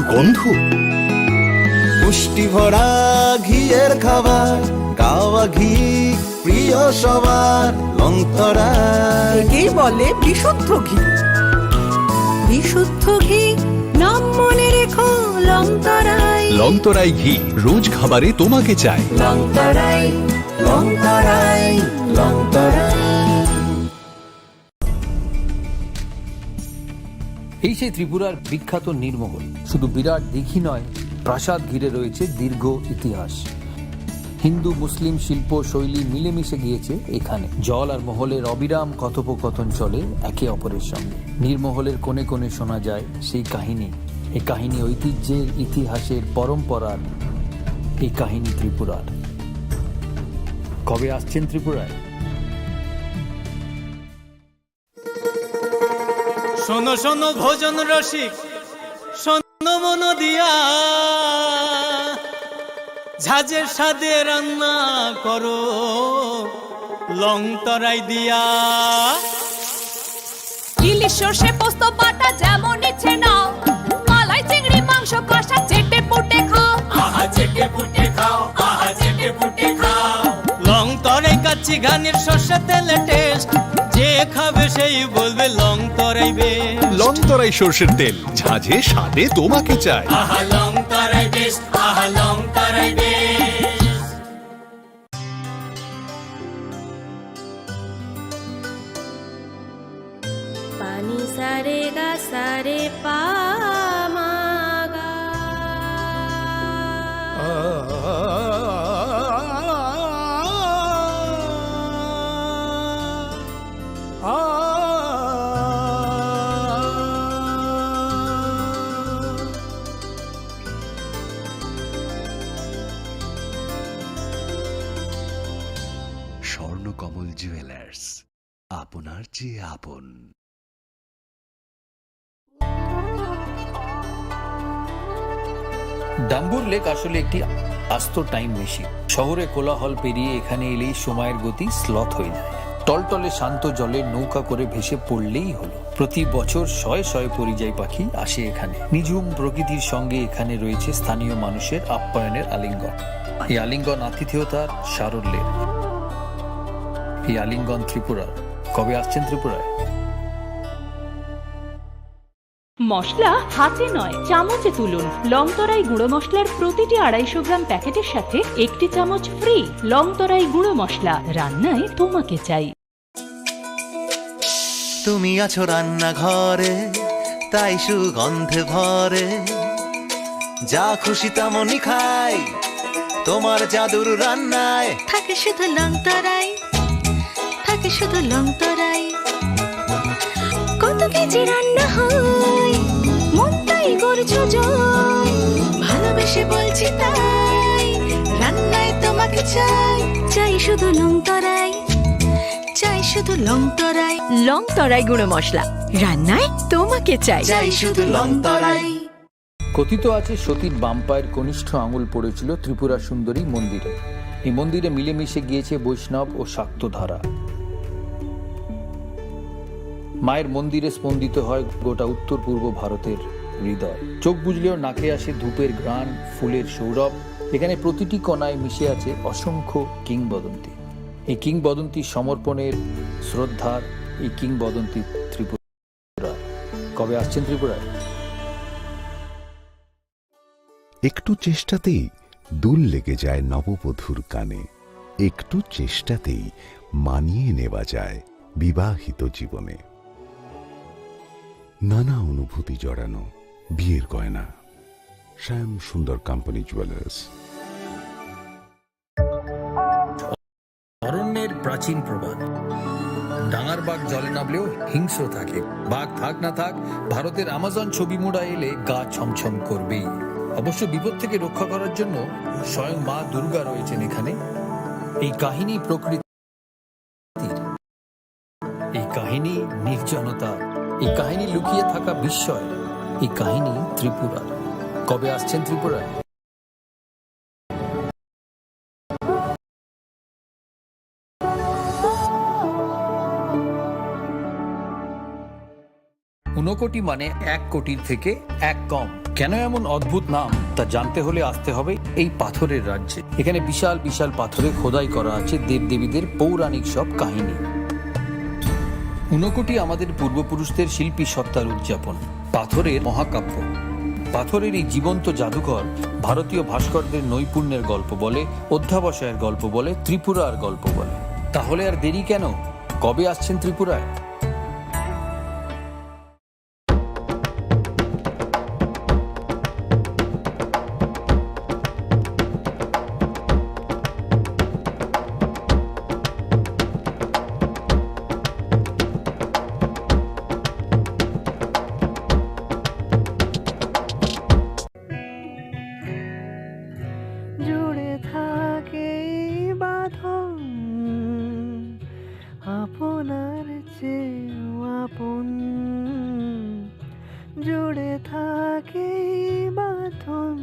গন্ধ। পুষ্টি ভরা ঘিয়ের খাবার, গাওয়া ঘি প্রিয় সবার, লংতরায়। একেই বলে বিশুদ্ধ ঘি। বিশুদ্ধ ঘি নাম মনে রেখো, লংতরাই। লংতরাই ঘি রোজ খাবারে তোমাকে চাই। লংতরাই, লংতরাই, লংতরাই। এই সেই ত্রিপুরার বিখ্যাত নীরমহল। শুধু বিরাট দিঘি নয়, প্রাসাদ ঘিরে রয়েছে দীর্ঘ ইতিহাস। হিন্দু মুসলিম শিল্প শৈলী মিলেমিশে গিয়েছে এখানে। জল আর মহলের অবিরাম কথোপকথন চলে একে অপরের সঙ্গে। নীরমহলের কোণে কোণে শোনা যায় সেই কাহিনী। এই কাহিনী ঐতিহ্যের, ইতিহাসের, পরম্পরার। এই কাহিনী ত্রিপুরার। কবে আসছেন ত্রিপুরায়? শোনো শোনো ভোজন রসিক, শোনো মন দিয়া, ঝাঁঝের স্বাদে রান্না করো লংতরাই দিয়া। ইলিশ সর্ষে পোস্ত বাটা যেমন ইচ্ছে নাও, মালাই চিংড়ি মাংস কষা চেটে পুটে খাও। আহা চেটে পুটে খাও, আহা চেটে পুটে খাও। লংতরাই কাচ্চি ঘানির সর্ষে তেলে টেস্ট, যে খাবে সেই বলবে লংতরাই বেশ। লংতরাই সর্ষের তেল, ঝাঁঝে স্বাদে তোমাকে চাই। আহা লংতরাই বেশ, আহা লংতরাই বেশ। পানি সারে গা সারে পা মা গা। স্বর্ণকমল জুয়েলার্স, আপনার চেয়ে আপন। ডাম্বুর লেক আসলে একটি আস্ত টাইম মেশিন। শহরে কোলাহল পেরিয়ে এখানে এলেই সময়ের গতি স্লথ হয়ে যায়। টলটলে শান্ত জলে নৌকা করে ভেসে পড়লেই হলো। প্রতি বছর শয়ে শয়ে পরিযায়ী পাখি আসে এখানে। নিঝুম প্রকৃতির সঙ্গে এখানে রয়েছে স্থানীয় মানুষের আপ্যায়নের আলিঙ্গন। এই আলিঙ্গন আতিথেয়তার সারল্যের। এই আলিঙ্গন ত্রিপুরার। কবে আসছেন ত্রিপুরায়? মশলা হাতে নয়, চামচে তুলুন। লংতরাই গুঁড়ো মশলার প্রতিটি 250 গ্রাম প্যাকেটের সাথে 1 চামচ ফ্রি। লংতরাই গুঁড়ো মশলা, রান্নায় তোমাকে চাই। তুমি আছো রান্নাঘরে, তাই সুগন্ধে ভরে, যা খুশি তেমনই খাই তোমার জাদুর রান্নায়। থাকে শুধু লংতরাই, থাকে শুধু লংতরাই। কত কেজি রান্না হয়, মনটাই করছো জয়। ভালোবেসে বলছি তাই, রান্নায় তোমাকে চাই। চাই শুধু লংতরাই, চাই শুধু লংতরাই। লংতরাই গুঁড়ো মশলা, রান্নায় তোমাকে চাই। চাই শুধু লংতরাই। কথিত আছে সতীর বাম পায়ের কনিষ্ঠ আঙুল পড়েছিল ত্রিপুরা সুন্দরী মন্দিরে। এই মন্দিরে মিলেমিশে গিয়েছে বৈষ্ণব ও শাক্ত ধারা। মায়ের মন্দিরে স্পন্দিত হয় গোটা উত্তর পূর্ব ভারতের হৃদয়। চোখ বুঝলেও নাকে আসে ধূপের ঘ্রাণ, ফুলের সৌরভ। এখানে প্রতিটি কণায় মিশে আছে অসংখ্য কিংবদন্তি। এই কিংবদন্তি সমর্পণের, শ্রদ্ধার, এই কিংবদন্তি ত্রিপুরা। কবে আসছেন ত্রিপুরায়? একটু চেষ্টাতেই দুল লেগে যায় নববধূর কানে। একটু চেষ্টাতেই মানিয়ে নেওয়া যায় বিবাহিত জীবনে। নানা অনুভূতি জড়ানো বিয়ের গয়না। শ্যাম সুন্দর কোম্পানি জুয়েলার্স। অরণ্যের প্রাচীন প্রবাদ, ডাঙার বাঘ জলে নামলেও হিংস্র থাকে। বাঘ থাক না থাক, ভারতের আমাজন ছবি মোড়া এলে গা ছমছম করবেই। অবশ্য বিপদ থেকে রক্ষা করার জন্য স্বয়ং মা দুর্গা রয়েছেন এখানে। এই কাহিনী প্রকৃতির, এই কাহিনী নির্জনতা, এই কাহিনী লুকিয়ে থাকা বিস্ময়, এই কাহিনী ত্রিপুরার। কবে আসছেন ত্রিপুরায়? 1 কোটি মানে 1 কোটির থেকে 1 কম। কেন এমন অদ্ভুত নাম তা জানতে হলে আসতে হবে এই পাথরের রাজ্যে। এখানে বিশাল বিশাল পাথরে খোদাই করা আছে দেবদেবীদের পৌরাণিক সব কাহিনী। ঊনকোটি আমাদের পূর্বপুরুষদের শিল্পী সত্তার উদযাপন, পাথরের মহাকাব্য। পাথরের এই জীবন্ত জাদুঘর ভারতীয় ভাস্করদের নৈপুণ্যের গল্প বলে, অধ্যাবসায়ের গল্প বলে, ত্রিপুরার গল্প বলে। তাহলে আর দেরি কেন? কবে আসছেন ত্রিপুরায়? জুড়ে থাকে বাঁধন আপনার চেয়েও আপন, জুড়ে থাকে বাঁধন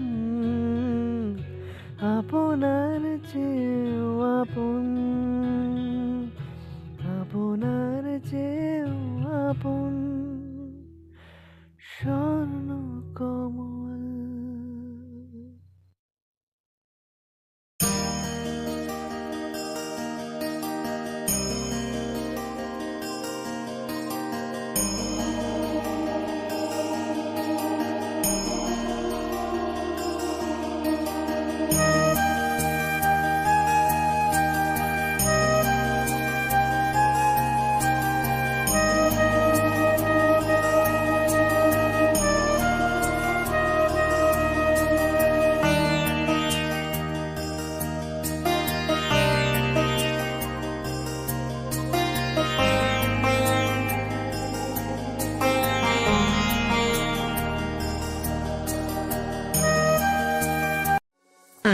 আপনার চেয়েও আপন, আপনার চেয়েও আপন স্বর্ণ কমল।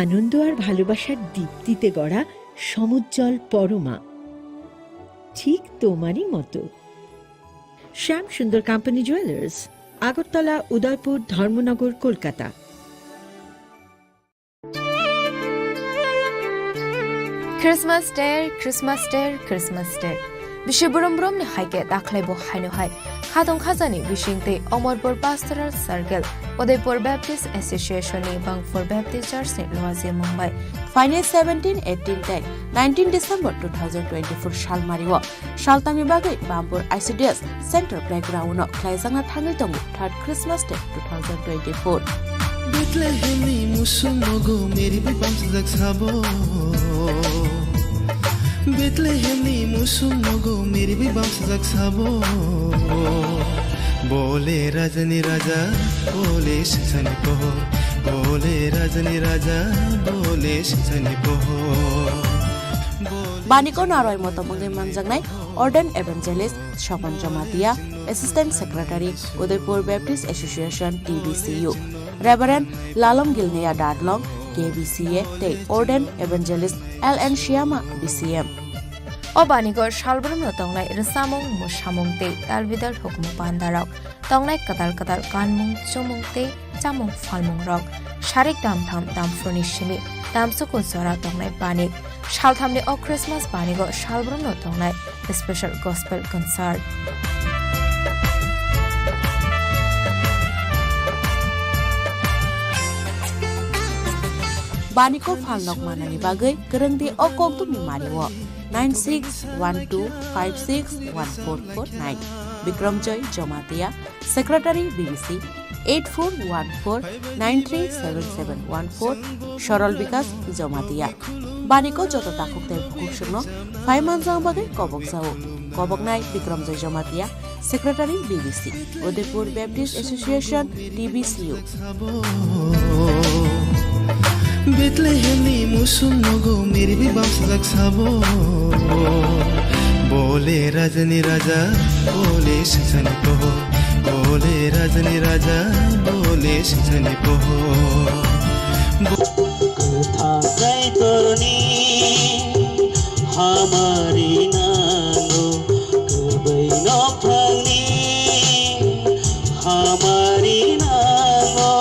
আনন্দ আর ভালোবাসার দীপ্তিতে গড়া সমুজ্জ্বল পরমা, ঠিক তোমারই মতো। শ্যাম সুন্দর company jewellers, Agartala, Udaipur, Dharmanagar, Kolkata. Christmas Day, Christmas Day, Christmas Day. Bishi burum burum ni haike daklai bo haino hai. Khatong khazani bishingte Omorpur Pastoral Circle, Udaipur Baptist Association ni Bangpur Baptist Church ni Loazi Mumbai. Final 17, 18, 10, 19 December 2024 shal mariwa. Shaltami bagai Bambur ICDS Center Playground no Klaizanga Thangi Tongu 3rd Christmas Day 2024. Bethlehem musum mogo meri bi bam sajak sabo. Bethlehem musum mogo meri bi bam sajak sabo. Bole rajani raja bole shani ko. Bole rajani raja bole shani ko. Baniko Naroy Motomongi Manjangnai, Ordained Evangelist Shopan Jamatia, Assistant Secretary, Udaipur Baptist Association TBCU. Reverend Lalom Gilnea Dadlong, KBCA, the Ordained Evangelist LN Shyama, BCM. Obanigor Shalbrum Tonglai Risamong Mushamong Te, Alvidal Hokmo Pandarok, Tonglai Katal Katal Kanmung, Chumung Te, Tamung Falmung Rock, Sharik Dam Tam Dam Furnishimi, Dam Sukun Sora Tonglai Banik, Shaltamni O Christmas Banigor Shalbrum Tonglai, a special gospel concert. Baniko Falnok Manani Bagai, Kerengdi Okok to Mimariwo, 9612561449. Bikram Joy Jomatia, Secretary BBC, 8414937714, Shoral Bikas Jomatia. Baniko Joto Takukter Kushno, 5 months on Bagai, Kobok Sao, Kobok Night, Bikram Joy Jomatia, Secretary BBC, Udaipur Baptist Association, TBCU. Bethlehem musum mogo meri bi bam sajak sabo. Bole rajani raja bole shani ko. Bole rajani raja bole shani ko. कथा जय तोरनी हमारी नांगो कबई न फली हमारी नांगो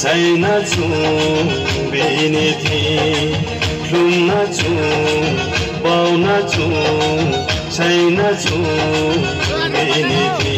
साइना छु बेने थी लुम्ना छु बाउना छु साइना छु बेने थी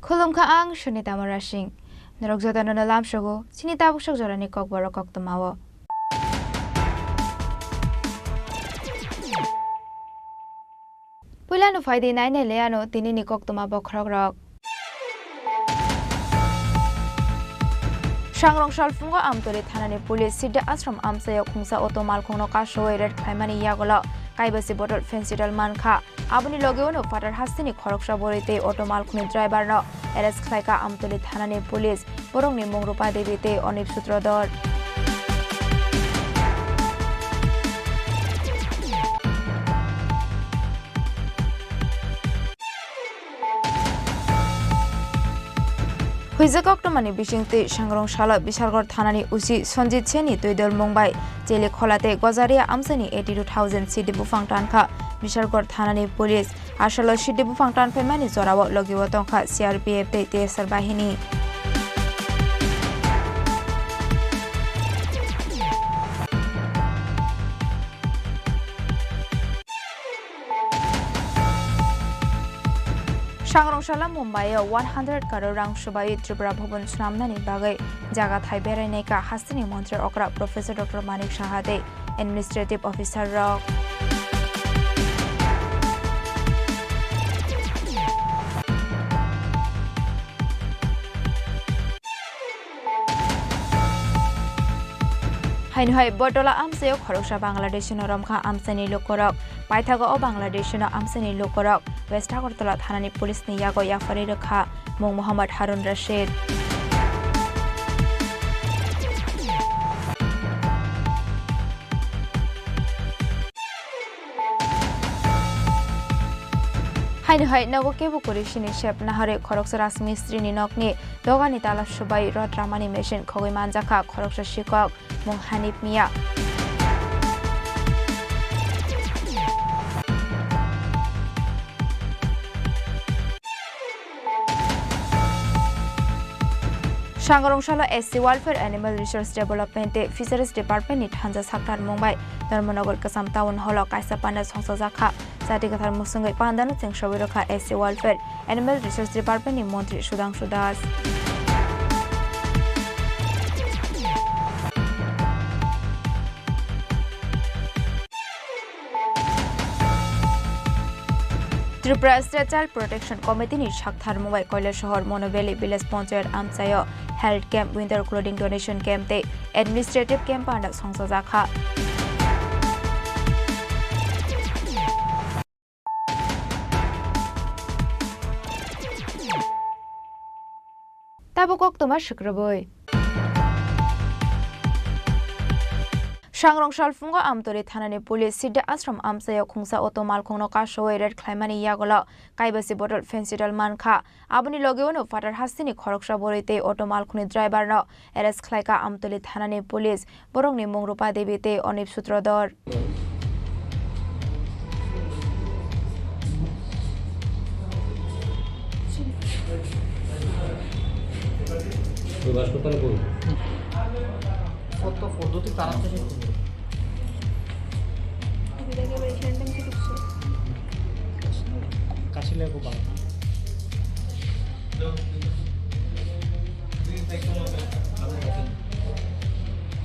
Khulum ka ang Sunita Marashing. Narogzota na nalam syago, sinitapok siya zara ni Kokborok kok tumawa. Pula no Friday night na leano tini ni kok tumabok krog. Shangrong Shalfunga Amtoli Tanani Police Sida Ashram Amsayo Kungsa Otomal Kono Kasho Red Kaimani Yagola Kaibasi Bottle Fencidal Manka Abuni Logono Father Hastini Koroksha Borite Otomal Kuni Driver no Eres Klaika Amtoli Tanani Police Borong Nimong Rupa Devite Onip Sutrodor Huizakok to mani bishingte Shangrong Shala Bishargor Thanani Usi Sonjit Cheni Tuidol Mumbai Jele Kholate Gozaria Amsani 82,000 City Bufang Tanka Bishargor Thanani Police Ashalo City Bufang Tan Pemani Zorawa Logiwatongka CRPF te TSR Bahini Shangrong Shala Mumbai 100 crore rang Shubai Tripura Bhavan Snamnani Bagai Jaga Thai Bereneka Hastini Montreal Okra Professor Dr. Manik Shahade Administrative Officer Rock Hainhai Botola Amsayo Khoroksa Bangladesh no Ramkha Amsani Lokorok Paithago o Bangladesh no Amsani Lokorok West Agartala Thanani Police ni Yago Yafari Rakha Mung Muhammad Harun Rashid Hainhai Nago Kebu Kurishini Shep Nahare Khoroksa Rasmistri ni Nokni Dogani Tala Shubai Rodramani Mission Khogoi Manjaka Khoroksa Shikok Mung Hanif Mia Shangrong Shala SC Welfare Animal Resource Development Fisheries Department ni Thanja Saktar Mumbai Dharmanagar Kasam Town Hall Kaisa Panda Songsa Jakha Jati Kathar Musungai Pandanu Chengshawi Rakha SC Welfare Animal Resource Department ni Montri Sudangshu Das Tripura State Child Protection Committee ni Shakthar Mumbai Koila Shahar Monobeli Village Panchayat Amsayo Health Camp Winter Clothing Donation Camp te Administrative Camp Panda Songsa Jakha Tabukok Toma Shukraboy Shangrong Shalfunga Amtoli Thanani Police Sida Ashram Amsayo Kungsa Otomal Kono Kasho Red Kaimani Yagola Kaibasi Bottle Fencidal Manka Abuni Logono Father Hastini Koroksha Borite Otomal Kuni Driver no Eres Klaika Amtoli Thanani Police Borong Nimong Rupa Devite Onip Sutrodor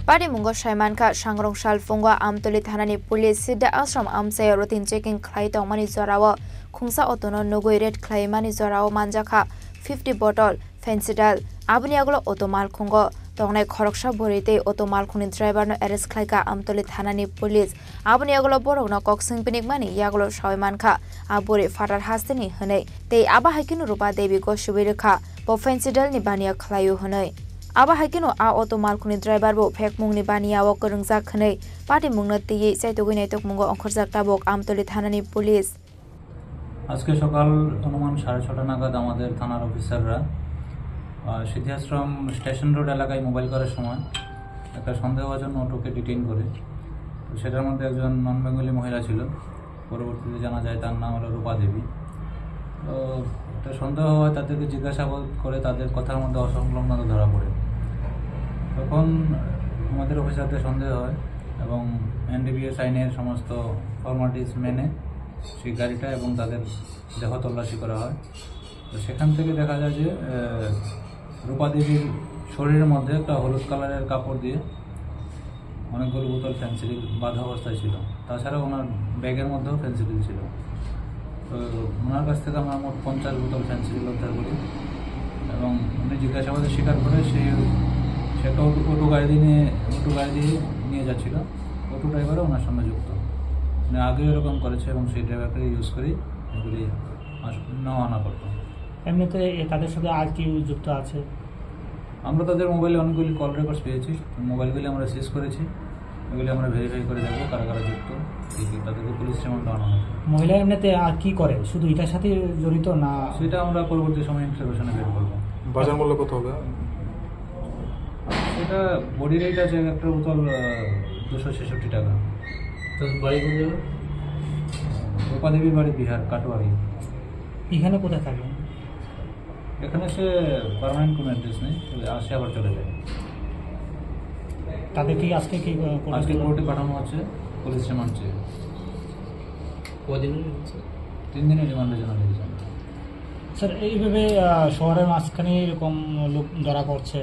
Pari Mungo Shaimanka Shangrong Shalfunga Amtoli Thanani Police Sida Ashram Amsayo Routine Checking Khlai Tongmani Zorawa khungsa otono nogoi red khlaimani jorao manjakha 50 bottle fensidal aboni agolo auto mal khungo tongnai khoroksa borite auto mal khuni driver no arrest khlaika amtoli thanani police aboni agolo borokno koksing pinik mani yagolo soimankha abore fatar hasteni hne tei aba haikinu rupa devi ko subirkha bo fensidal ni bania khlayu hne aba haikinu a auto mal khuni driver bo fek mungni bania o korungjak hne party mungna tei chaitogoi naitok mungo onkhorjak tabok amtoli thanani police আজকে সকাল অনুমান 6:30 নাগাদ আমাদের থানার অফিসাররা সিদ্ধাশ্রম station road এলাকায় mobile করার সময় একটা সন্দেহভাজন অটোকে ডিটেইন করে তো সেটার মধ্যে একজন নন বেঙ্গলি মহিলা ছিল পরবর্তীতে জানা যায় তার নাম হলো রূপা দেবী তো একটা সন্দেহ হয় তাদেরকে জিজ্ঞাসাবাদ করে তাদের কথার মধ্যে অসংলগ্নতা ধরা পড়ে তখন আমাদের অফিসারদের সন্দেহ হয় এবং এনডিপিএস আইনের সমস্ত ফর্মালিটিস মেনে সেই গাড়িটা এবং তাদের দেহ তল্লাশি করা হয় তো সেখান থেকে দেখা যায় যে রূপা দেবীর শরীরের মধ্যে একটা হলুদ কালারের কাপড় দিয়ে অনেকগুলো বোতল ফেন্সিডিল বাঁধা অবস্থায় ছিল তাছাড়া ওনার ব্যাগের মধ্যেও ফেন্সিডিল ছিল তো ওনার কাছ থেকে আমরা মোট 50 বোতল ফেন্সিডিল উদ্ধার করি এবং উনি জিজ্ঞাসাবাদে স্বীকার করে সে একটা অটো গাড়ি দিয়ে নিয়ে যাচ্ছিল অটো ড্রাইভারও ওনার সঙ্গে যুক্ত আগে এরকম করেছে এবং সেই ড্রাইভারকে ইউজ করেই এগুলি নেওয়া আনা করতো এমনিতে তাদের সাথে আর কি যুক্ত আছে আমরা তাদের মোবাইলে অনেকগুলি কল রেকর্ডস পেয়েছি মোবাইলগুলি আমরা সিজ করেছি এগুলি আমরা ভেরিফাই করে দেখবো কারা কারা যুক্ত তাদেরকে পুলিশ রিমান্ড আনা হবে মহিলা এমনিতে আর কি করে শুধু এটার সাথে জড়িত না সেটা আমরা পরবর্তী সময় ইনফরমেশনে বের করবো বাজার মূল্য কত হবে সেটা বডি রেট আছে একটা বোতল 266 টাকা তো বাড়ি কোন জায়গা রূপা দেবীর বাড়ি বিহার কাটোয়ারি এখানে কোথায় থাকে এখানে সে পার্মানেন্ট কোনো অ্যাড্রেস নেই আসে আবার চলে যায় তাদের কি আজকে কোর্টে পাঠানো আছে পুলিশ রিমান্ড চেয়ে কদিন 3 দিনের রিমান্ডের জন্য দিয়েছেন স্যার এইভাবে শহরের মাঝখানে এরকম লোক ধরা পড়ছে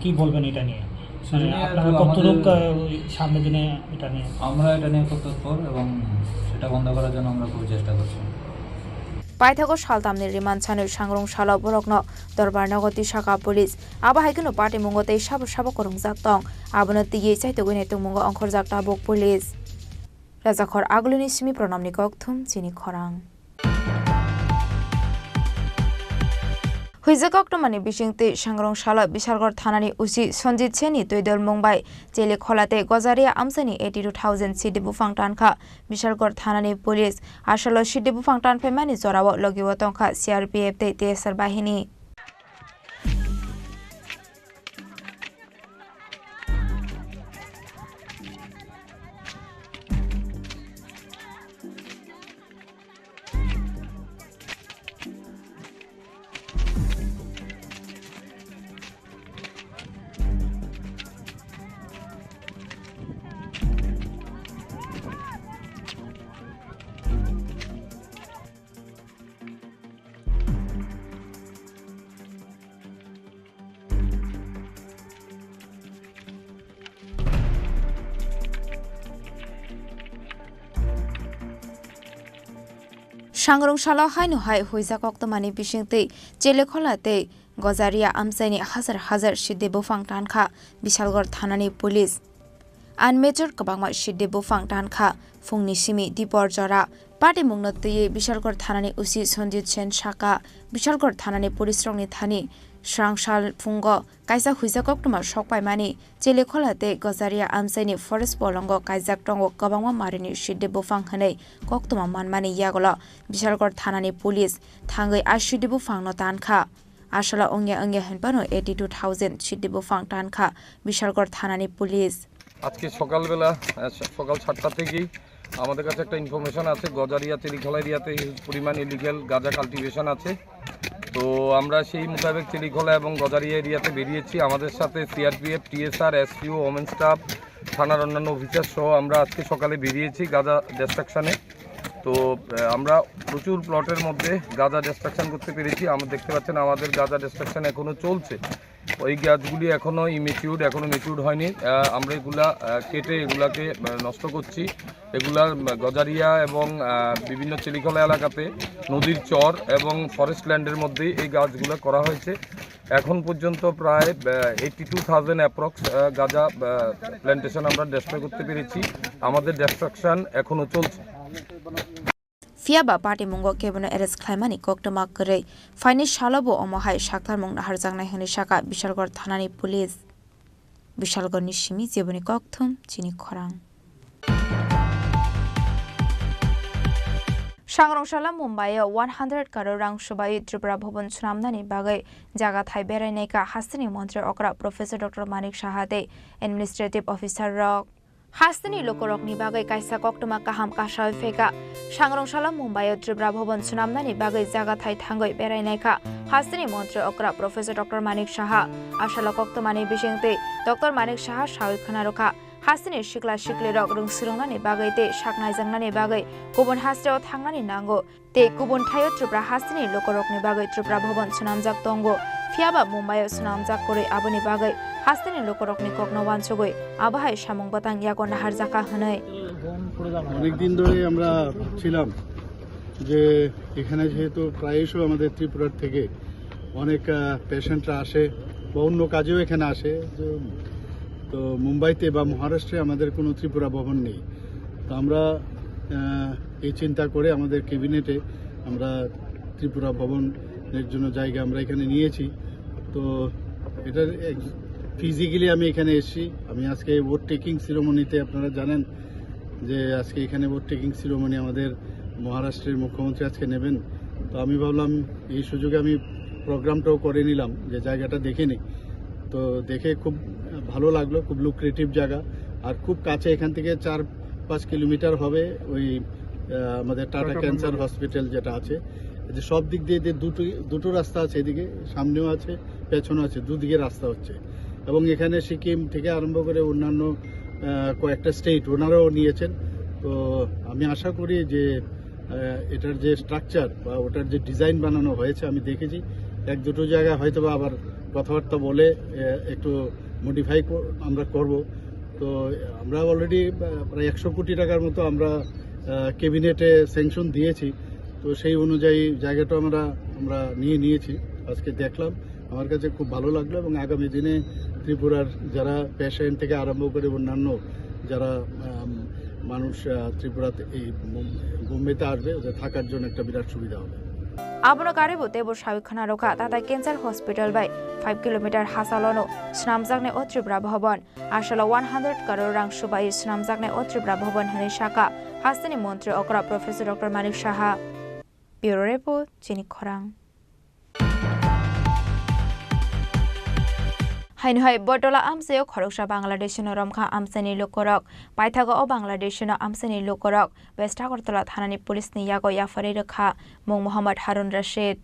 কি বলবেন এটা নিয়ে সামনের দিনে এটা নিয়ে আমরা এটা নিয়ে খুব তৎপর এবং সেটা বন্ধ করার জন্য আমরা খুব চেষ্টা করছি পাইথাগো সালতামনি রিমান্ড ছানো সাংরং সালা বরকনো দরবার নগতি শাখা পুলিশ আবা হাইকুনো পার্টি মুঙ্গতে সাবো করংজাক তং আবনো তিয়ে চাইতগৈ নেতং মুঙ্গ অংখরজাক তাবক পুলিশ রাজাখর আগলুনি সিমি প্রণামনি ককথুম চিনি খরাং হুইজাকক্টমানি বিশিংতে সাংরং সালা বিশালগড় থানানি উসি সঞ্জিত সেনি তৈদল মুম্বাই জেলে খলাতে গজারিয়া আমসানি 82,000 সিডি বুফাং টানখা বিশালগড় থানানি পুলিশ আসলে সিডি বুফাং টান ফেমানি জরাও লগিও তংখা সিআরপিএফ তে টিএসআর বাহিনী সাংরং সালা হাইনো হাই হুইজাকক্টমানি বিশিংতে জেলে খলাতে গজারিয়া আমসাইনি হাজার সিদ্ধে বুফাং টানখা বিশালগড় থানানি পুলিশ আনমেজর কবাংমা সিদ্ধে বুফাং টানখা ফুংনি সিমি দীপর জরা পার্টি মুংনতয়ে বিশালগড় থানানি উসি সঞ্জিত সেন শাখা বিশালগড় থানানি পুলিশ রংনি থানি স্রাংশাল ফুঙ্গ কাইসা হুইজাকক্টমা সকপাইমানি জেলে খলাতে গজারিয়া আমসাইনি ফরেস্ট বলঙ্গ কাইজাক টঙ্গ কবাংমা মারিনি সিদ্ধে বুফাং হनै কক্তমা মানমানি ইয়াগল বিশালগড় থানানি পুলিশ থাঙ্গৈ সিদ্ধে বুফাং ন টানখা আসলা অঙ্গে হেনপানো 82,000 সিদ্ধে বুফাং টানখা বিশালগড় থানানি পুলিশ আজকে সকালবেলা সকাল 7টা থেকেই আমাদের কাছে একটা ইনফরমেশন আছে গজারিয়া চিলিখলা এরিয়াতে পরিমাণ ইলিগাল গাঁজা কাল্টিভেশন আছে তো আমরা সেই মোতাবেক চিলিখলা এবং গজারিয়া এরিয়াতে বেরিয়েছি আমাদের সাথে CRPF TSR SPO women staff থানার অন্যান্য অফিসার সহ আমরা আজকে সকালে বেরিয়েছি গাঁজা ডিস্ট্রাকশনে তো আমরা প্রচুর প্লটের মধ্যে গাঁজা ডিস্ট্রাকশন করতে পেরেছি আমরা দেখতে পাচ্ছেন আমাদের গাঁজা ডিস্ট্রাকশন এখনও চলছে ওই গাছগুলি এখনও ইমেচিউর, এখনও ম্যাচিউর হয়নি। আমরা এগুলা কেটে এগুলাকে নষ্ট করছি। এগুলার গজারিয়া এবং বিভিন্ন চিলিখলা এলাকাতে নদীর চর এবং ফরেস্ট ল্যান্ডের মধ্যেই এই গাছগুলো করা হয়েছে। এখন পর্যন্ত প্রায় 82,000 অ্যাপ্রক্স গাঁজা প্ল্যান্টেশন আমরা ডেস্ট্রয় করতে পেরেছি। আমাদের ডেস্ট্রাকশন এখনও চলছে। Fiaba party mungo kebono eres khlaimani koktoma korei faini shalabo omohai shaktar mung nahar jangnai hini shaka Bishalgor thanani police Bishalgor ni shimi jeboni kokthum Chini Khorang Sangrongshalla Mumbai 100 crore rang shubai Tripura bhavan chunamnani bagai jaga thai berai ka hastini mantri okra Professor Dr. Manik Shahade administrative officer rok Hastini lokorokni bagai kaisa koktoma kaham kashawi feka Sangrongshalla Mumbai Tripura bhavan chunamnani bagai jaga thai thangoi berai ka hastini mantri okra Professor Dr. Manik Shaha ashala koktomani bishingte Dr. Manik Shaha shawi khana rokha Hastini shikla shikli rok rung surungnani bagai te shaknai jangnani bagai kubun hasteo thangnani nango te kubun thayo Tripura hastini lokorokni bagai Tripura bhavan chunamjak tongo Fiaba Mumbai chunamjak kore aboni bagai hastini lokorokni kokno wanchogoi abahai samung batang yago nahar jaka hanai অনেক দিন ধরে আমরা ছিলাম যে এখানে যেহেতু প্রায়শই আমাদের ত্রিপুরার থেকে অনেক পেশেন্টরা আসে বা অন্য কাজেও এখানে আসে, তো মুম্বাইতে বা মহারাষ্ট্রে আমাদের কোনো ত্রিপুরা ভবন নেই। তো আমরা এই চিন্তা করে আমাদের ক্যাবিনেটে আমরা ত্রিপুরা ভবনের জন্য জায়গা আমরা এখানে নিয়েছি। তো এটার ফিজিক্যালি আমি এখানে এসেছি। আমি আজকে ভোট টেকিং সিরিমনিতে, আপনারা জানেন যে আজকে এখানে ভোট টেকিং সিরিমনি আমাদের মহারাষ্ট্রের মুখ্যমন্ত্রী আজকে নেবেন। তো আমি ভাবলাম এই সুযোগে আমি প্রোগ্রামটাও করে নিলাম, যে জায়গাটা দেখে নিই। তো দেখে খুব ভালো লাগলো, খুব লুক্রেটিভ জায়গা, আর খুব কাছে, এখান থেকে 4-5 কিলোমিটার হবে ওই আমাদের টাটা ক্যান্সার হসপিটাল যেটা আছে। যে সব দিক দিয়ে দুটো রাস্তা আছে, এদিকে সামনেও আছে পেছনেও আছে, দুদিকে রাস্তা হচ্ছে। এবং এখানে সিকিম থেকে আরম্ভ করে অন্যান্য কয়েকটা স্টেট ওনারাও নিয়েছেন। তো আমি আশা করি যে এটার যে স্ট্রাকচার বা ওটার যে ডিজাইন বানানো হয়েছে, আমি দেখেছি 1-2 জায়গায় হয়তো বা আবার কথাবার্তা বলে একটু মডিফাই আমরা করব। তো আমরা অলরেডি প্রায় 100 কোটি টাকার মতো আমরা ক্যাবিনেটে স্যাংশন দিয়েছি। তো সেই অনুযায়ী জায়গাটা আমরা নিয়েছি। আজকে দেখলাম, আমার কাছে খুব ভালো লাগলো। এবং আগামী দিনে ত্রিপুরার যারা পেশেন্ট থেকে আরম্ভ করে অন্যান্য যারা মানুষ ত্রিপুরাতে এই বোম্বেতে আসবে, ওদের থাকার জন্য একটা বিরাট সুবিধা হবে। Abono karibu tebo shawikhana roka tata cancer hospital by 5 kilometer hasalono snamjakne o Tripura bhavan ashala 100 crore rang shubai snamjakne o Tripura bhavan hani shaka hastini mantri okra Professor Dr. Manik Shaha Bureau Report Chini Khorang Hainhai botola amseo khoroksa Bangladeshino romkha amsani lokorok paithago o Bangladeshino amsani lokorok West Agartala thanani police ni yago yafari rakha mung Muhammad Harun Rashid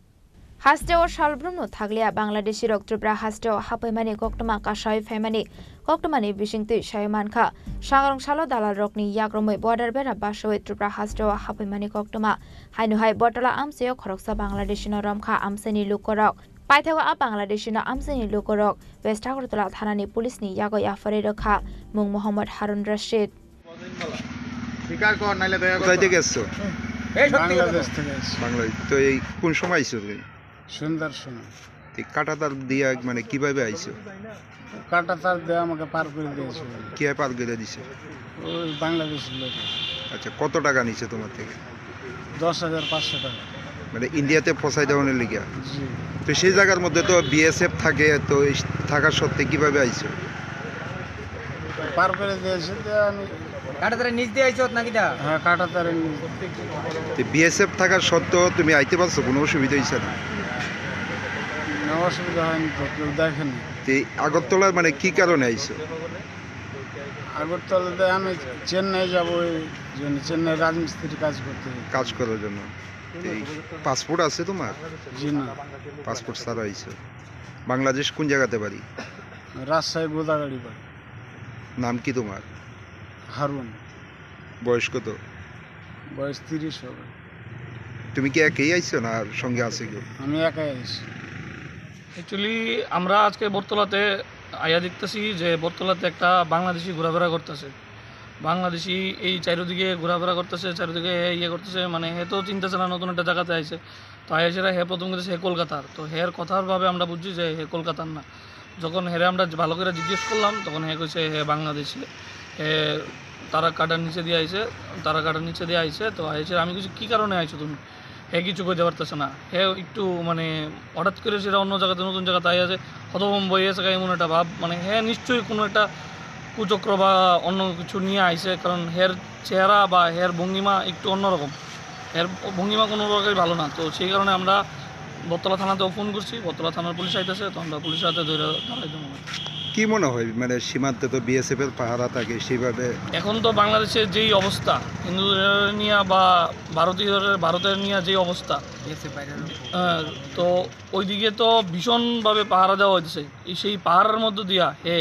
Hasteo shalbrumno thaglia Bangladeshi rok Tripura hasteo hapaimani koktoma kashai family koktomani bishingti shaimankha Sangrongshalla dalal rokni yagromoi border bera bashoi Tripura hasteo hapaimani koktoma Hainhai botola amseo khoroksa Bangladeshino romkha amsani lokorok Paithago a Bangladeshino amsani lokorok West Agartala thanani police ni yago yafari rakha mung Muhammad Harun Rashid স্বীকার কর নাইলে দয়া করে। কোথায় থেকে এসছো? বাংলাদেশ থেকে এসেছি। বাংলাদেশ। তো এই কোন সময় আইছো তুমি? সন্ধ্যার সময়। এই কাঁটাতার দিয়া মানে কিভাবে আইছো? কাঁটাতার দিয়ে আমাকে পার করে দিয়েছে। কে পার করে দিছে? ওই বাংলাদেশের লোক। আচ্ছা, কত টাকা নিছে তোমার থেকে? 10,500 টাকা। মানে ইন্ডিয়াতে ফসাই দেওয়ার লিগে? জি। তো সেই জায়গার মধ্যে তো বিএসএফ থাকে, তো থাকার সত্ত্বে কিভাবে আইছো? পার করে দিয়েছে যে আমি কাটাতারে নিচ দিয়ে আইছো নাকি দা? হ্যাঁ, কাঁটাতারে নিচ। তো বিএসএফ থাকার সত্ত্বেও তুমি আইতে পারছো, কোনো অসুবিধা হইছে না? না, অসুবিধা হয়নি তো, কেউ দেখেনি। তো আগরতলার মানে কি কারণে আইছো? আগরতলাতে আমি চেন্নাই যাবো, এই জন্য চেন্নাই রাজমিস্ত্রি কাজ করার জন্য। এই পাসপোর্ট আছে তোমার? জি না, পাসপোর্ট ছাড়া আইছো। বাংলাদেশ কোন জায়গাতে বাড়ি? রাজশাহী গোদাগাড়ি বাড়ি। নাম কি তোমার? হারুন। বয়স কত? বয়স 30 হবে। তুমি কি একাই আইছো না আর সঙ্গে আছে কেউ? আমি একাই আইছি। অ্যাকচুয়ালি আমরা আজকে বটতলাতে আয়া দেখতেছি যে বটতলাতে একটা বাংলাদেশি ঘোরাফেরা করতেছে। বাংলাদেশি এই চারিদিকে ঘোরাফেরা করতেছে, চারিদিকে ইয়ে করতেছে, মানে হে তো চিন্তাছে না নতুন একটা জায়গাতে আইছে। তো আইসেরা হে প্রথম করতেছে হে কলকাতার, তো হের কথার ভাবে আমরা বুঝছি যে হে কলকাতার না। যখন হেরে আমরা ভালো করে জিজ্ঞেস করলাম তখন হে কইছে হে বাংলাদেশি, হে তারা কাটার নিচে দিয়ে আইছে, তারা কাটার নিচে দিয়ে আইছে। তো আইসে আমি কিছু কী কারণে আইছো তুমি, হে কিছু কইতে পারতেছে না। হে একটু মানে হঠাৎ করে সেটা অন্য জায়গাতে নতুন জায়গাতে আই আছে, হতভম্ব হয়ে গেছে এমন একটা ভাব, মানে হে নিশ্চয়ই কোনো একটা কুচক্র বা অন্য কিছু নিয়ে আইছে, কারণ হের চেহারা বা হের ভঙ্গিমা একটু অন্যরকম, হের ভঙ্গিমা কোনো রকমই ভালো না। তো সেই কারণে আমরা বটতলা থানাতেও ফোন করছি, বটতলা থানার পুলিশ আইতেছে, তো আমরা পুলিশের হাতে ধরে দাঁড়াই দেবো। কি মনে হয় মানে সীমান্তে তো বিএসএফ এর পাহারা থাকে, সেইভাবে এখন তো বাংলাদেশের যেই অবস্থা, হিন্দুদের নিয়ে বা ভারতের নিয়ে যেই অবস্থা, তো ওইদিকে তো ভীষণভাবে পাহারা দেওয়া হয়েছে। সেই পাহাড়ের মধ্যে দিয়া হে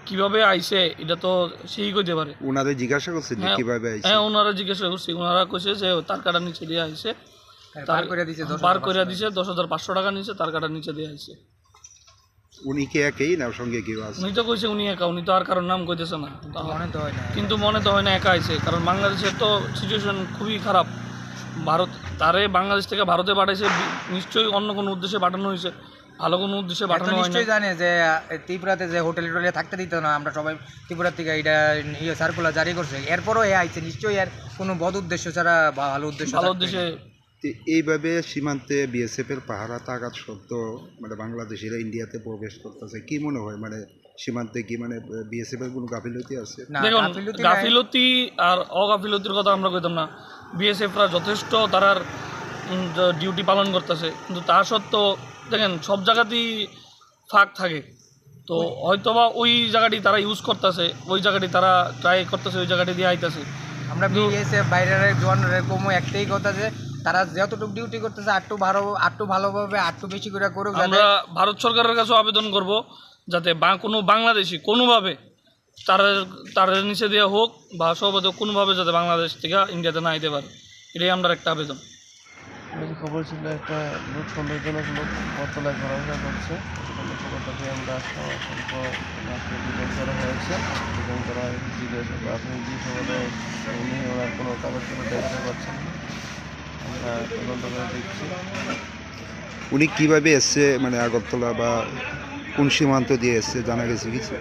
কিভাবে আইছে এটা তো সেই কইতে পারে। ওনাদের জিজ্ঞাসা করছেন কিভাবে আইছে? হ্যাঁ, ওনারা জিজ্ঞাসা করছি, ওনারা কইছে যে তার কাটার নিচে দিয়ে আইছে, পার করে দিছে 10,500 টাকা নিচে, তার কাটার নিচে দিয়ে আইছে। উনি কি একই না সঙ্গে কেউ আছে? উনি তো কইছে উনি একা, উনি তো আর কারোর নাম কইতেছে না, কিন্তু মনে তো হয় না একা আইছে, কারণ বাংলাদেশের তো সিচুয়েশন খুবই খারাপ। ভারত তারে বাংলাদেশ থেকে ভারতে পাঠাইছে, নিশ্চয়ই অন্য কোনো উদ্দেশ্যে পাঠানো হয়েছে, ভালো কোনো উদ্দেশ্যে পাঠানো হয় না। নিশ্চয়ই জানে যে ত্রিপুরাতে যে হোটেলে টোটেলে থাকতে দিত না, আমরা সবাই ত্রিপুরা থেকে এটা সার্কুলার জারি করছে, এরপরও এ আইছে নিশ্চয়ই এর কোনো বদ উদ্দেশ্য ছাড়া ভালো উদ্দেশ্যে। এইভাবে সীমান্তে বিএসএফ এর পাহারা থাকার সত্ত্বেও মানে বাংলাদেশিরা ইন্ডিয়াতে প্রবেশ করতেছে, কি মনে হয় মানে সীমান্তে কি মানে বিএসএফ এর কোনো গাফিলতি আছে? দেখুন, গাফিলতি আর অগাফিলতির কথা আমরা কইতাম না, বিএসএফরা যথেষ্ট তারার ডিউটি পালন করতেছে, কিন্তু তা সত্ত্বেও দেখেন সব জায়গাতেই ফাঁক থাকে। তো হয়তোবা ওই জায়গাটি তারা ইউজ করতেছে, ওই জায়গাটি তারা ট্রাই করতেছে, ওই জায়গাটি দিয়ে আইতেছে। আমরা বিএসএফ বাইরের জওয়ানের কমও একটাই কথা যে তারা যতটুকু ডিউটি করতেছে আটটু ভালোভাবে আটটু বেশি করে করুক। আমরা ভারত সরকারের কাছে আবেদন করব যাতে কোনো বাংলাদেশি কোনোভাবে তার নিচে দেওয়া হোক বা সর্বদা কোনোভাবে যাতে বাংলাদেশ থেকে ইন্ডিয়াতে না আইতে পারে, এটাই আমরা একটা আবেদন। খবর ছিল একটা লোক সন্দেহজনক লোক বটতলায় ঘোরাফেরা করছে, খবরটাকে আমরা ডিটেন করা হয়েছে, ডিটেন করা জিজ্ঞাসা প্রাথমিক জিজ্ঞাসাবাদে উনি ওনার কোনো কাগজপত্র দেখাতে পারছেন না, আমরা তদন্ত করে দেখছি। উনি কিভাবে এসছে মানে আগরতলা বা কোন সীমান্ত দিয়ে এসছে জানা গেছে কিছু?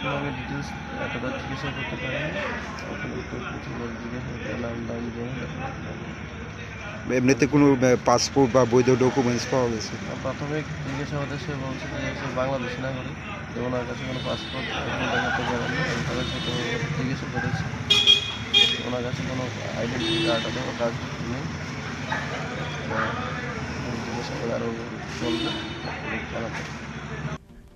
কীভাবে ডিটেলস এতটা জিজ্ঞাসা করতে পারেনি, এমনিতে কোনো পাসপোর্ট বা বৈধ ডকুমেন্টস পাওয়া গেছে? প্রাথমিক জিজ্ঞাসাবাদে সে বলছে যে সে বাংলাদেশি নাগরিক, তো ওনার কাছে কোনো পাসপোর্ট দেখাতে পারেনি। আমি তাদের সাথে জিজ্ঞাসা করেছি, ওনার কাছে কোনো আইডেন্টি কার্ড অথবা কার্ড নেই। জিজ্ঞাসা করে আরও চলবে জানাতে।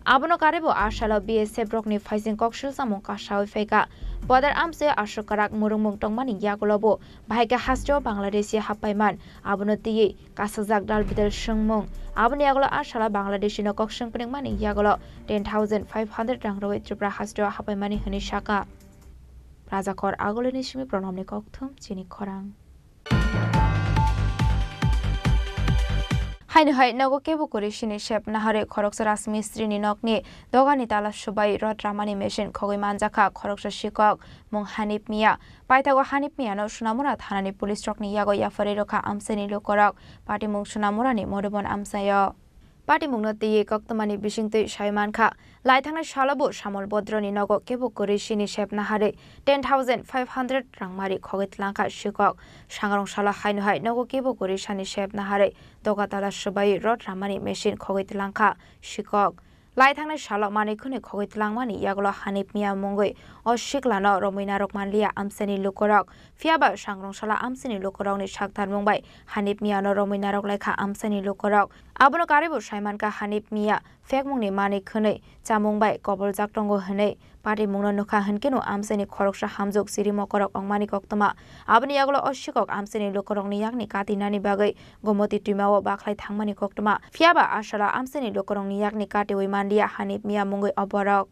Abono karibo ashala BSF rokni faising kokshil samong kashawi feka bodar amse ashokarak murungmung tongmani yagolobo bhaika hastro Bangladeshi hapaiman abono tiye kasajak dal bidal shungmung aboni yagolo ashala Bangladeshi no kokshung pning mani yagolo 10,500 rang roi Tripura hastro hapaimani hini shaka Rajakor agoleni shimi pronomni kokthum Chini Khorang Haini hai nago kebo kore shini shep nahare khoroksa rasmi strini nokni dogani tala shubai rod ramani machine khogoi manjaka khoroksa shikok mong Hanif Mia paitago Hanif Mia no sunamura thanani police rokni yago yafare rokha amseni lokorok party mong sunamurani modobon amsayo Party mungno tiye koktomani bisingtui Shaiman kha laithangna shalabo Shamol Bodroni nogo kebo kore shini shep nahare 10,500 rangmari khogit langka shikok sangrong shala hainu hai nogo kebo kore shani shep nahare dogatala shubai rod ramani machine khogit langka shikok laithangna shala mani khune khogit langmani yaglo Hanif Mia mungoi oshiklano romoina rokmanlia amseni lukorok fiaba sangrong shala amseni lukorok ni sakthar mungbai Hanif Mia no romoina rok lekha amseni lukorok abono karibo Shaiman ka Hanif Mia fekmungni mani khune chamungbai kobol jaktongo hne party mungno nukha hnkenu amseni khoroksa hamjuk siri mokorok ongmani koktoma aboni yaglo oshikok amseni lukorok ni yakni katinani bagai gomoti tuimao baklai thangmani koktoma fiaba ashala amseni lukorok ni yakni kati oimandia Hanif Mia mungoi oborok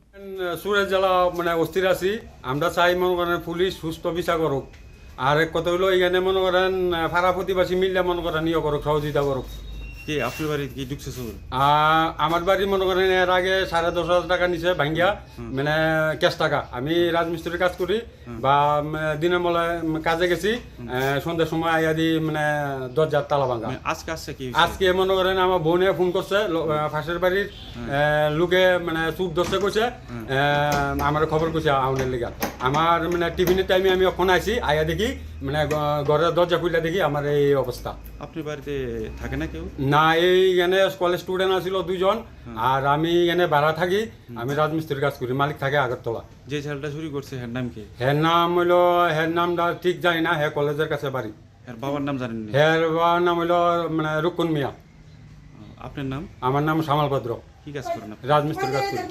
Suresh জেলা মানে অস্থির আছি আমরা চাই মনে করেন police সুস্থ বিচার করুক আর এক কথা হলো এখানে মনে করেন পাড়া প্রতিবাসী মিললে মনে করেন ইয়ে করুক সহযোগিতা করুক কে আপনার বাড়ি কি ঢুকছে চোর? আমার বাড়ি মনে করেন এর আগে 10,500 টাকা নিচে ভাঙ্গিয়া, মানে ক্যাশ টাকা। আমি রাজমিস্ত্রির কাজ করি বা দিনের বেলা কাজে গেছি, সন্ধ্যার সময় আইয়া দি মানে দরজার তালা ভাঙা। আজকে মনে করেন আমার বোনে ফোন করছে, পাশের বাড়ির লোকে মানে চুপ ধরছে কইছে, আমার খবর কইছে আউনের লিগা। আমার মানে টিফিনের টাইমে আমি ওখানে আইছি, আইয়া দেখি মানে ঘরের দরজা খুলে দেখি আমার এই অবস্থা। আপনার বাড়িতে থাকে না কেউ? না, এইখানে কলেজ স্টুডেন্ট আছিল 2 জন, আর আমি এখানে ভাড়া থাকি। আমি রাজমিস্ত্রির কাজ করি, মালিক থাকে আগরতলা। যে ছেলেটা চুরি করছে হের নাম কি? হের নাম হইলো, হের নামটা ঠিক জানি না, হে কলেজের কাছে বাড়ি। হের বাবার নাম জানেন না? হের বাবার নাম হইলো মানে রুকুন মিয়া। আপনার নাম? আমার নাম শ্যামল ভদ্র। কি কাজ করেন আপনি? রাজমিস্ত্রির কাজ করি।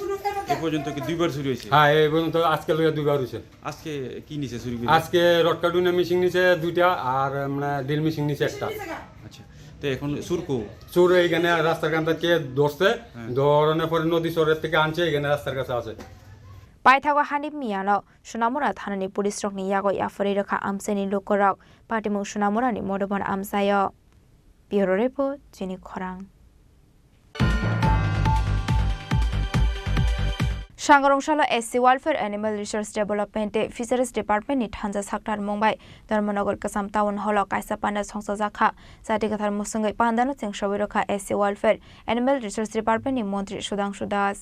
এ পর্যন্ত কি 2বার চুরি হয়েছে? হ্যাঁ, এই পর্যন্ত আজকে লইয়া 2বার হয়েছে। আজকে কি নিছে চুরি করে? আজকে রড কার্টুনে মিশিং নিছে 2টা, আর মানে ড্রিল মিশিং নিছে 1টা। আচ্ছা, তো এখন চুরকো চোর এইখানে রাস্তার কান থেকে ধরছে, ধরনের পরে নদী চরের থেকে আনছে, এখানে রাস্তার কাছে আছে। পাইথাগো হানিফ মিয়ানো সুনামুরা থানানি পুলিশ রকনি ইয়াগো ইয়াফরি রেখা আমসেনি লোকরক পাটিমু সুনামুরানি মডবন আমসায়। ব্যুরো রিপোর্ট, চিনি খরাং। সাংগরংশালা এসসি ওয়েলফেয়ার এনিমেল রিসোর্স ডেভেলপমেন্টে ফিশারিজ ডিপার্টমেন্টনি থাनजा साक्टार मुंबाई धर्मनगर कसम टाउन हल कायसा पान्डा संसजाखा जाति कथार मुसुंगै पान्दानो चेंगसावै रखा एससि वेलफेयर एनिमेल रिसोर्स डिपार्टमेंटनि मंत्री सुधांशु दास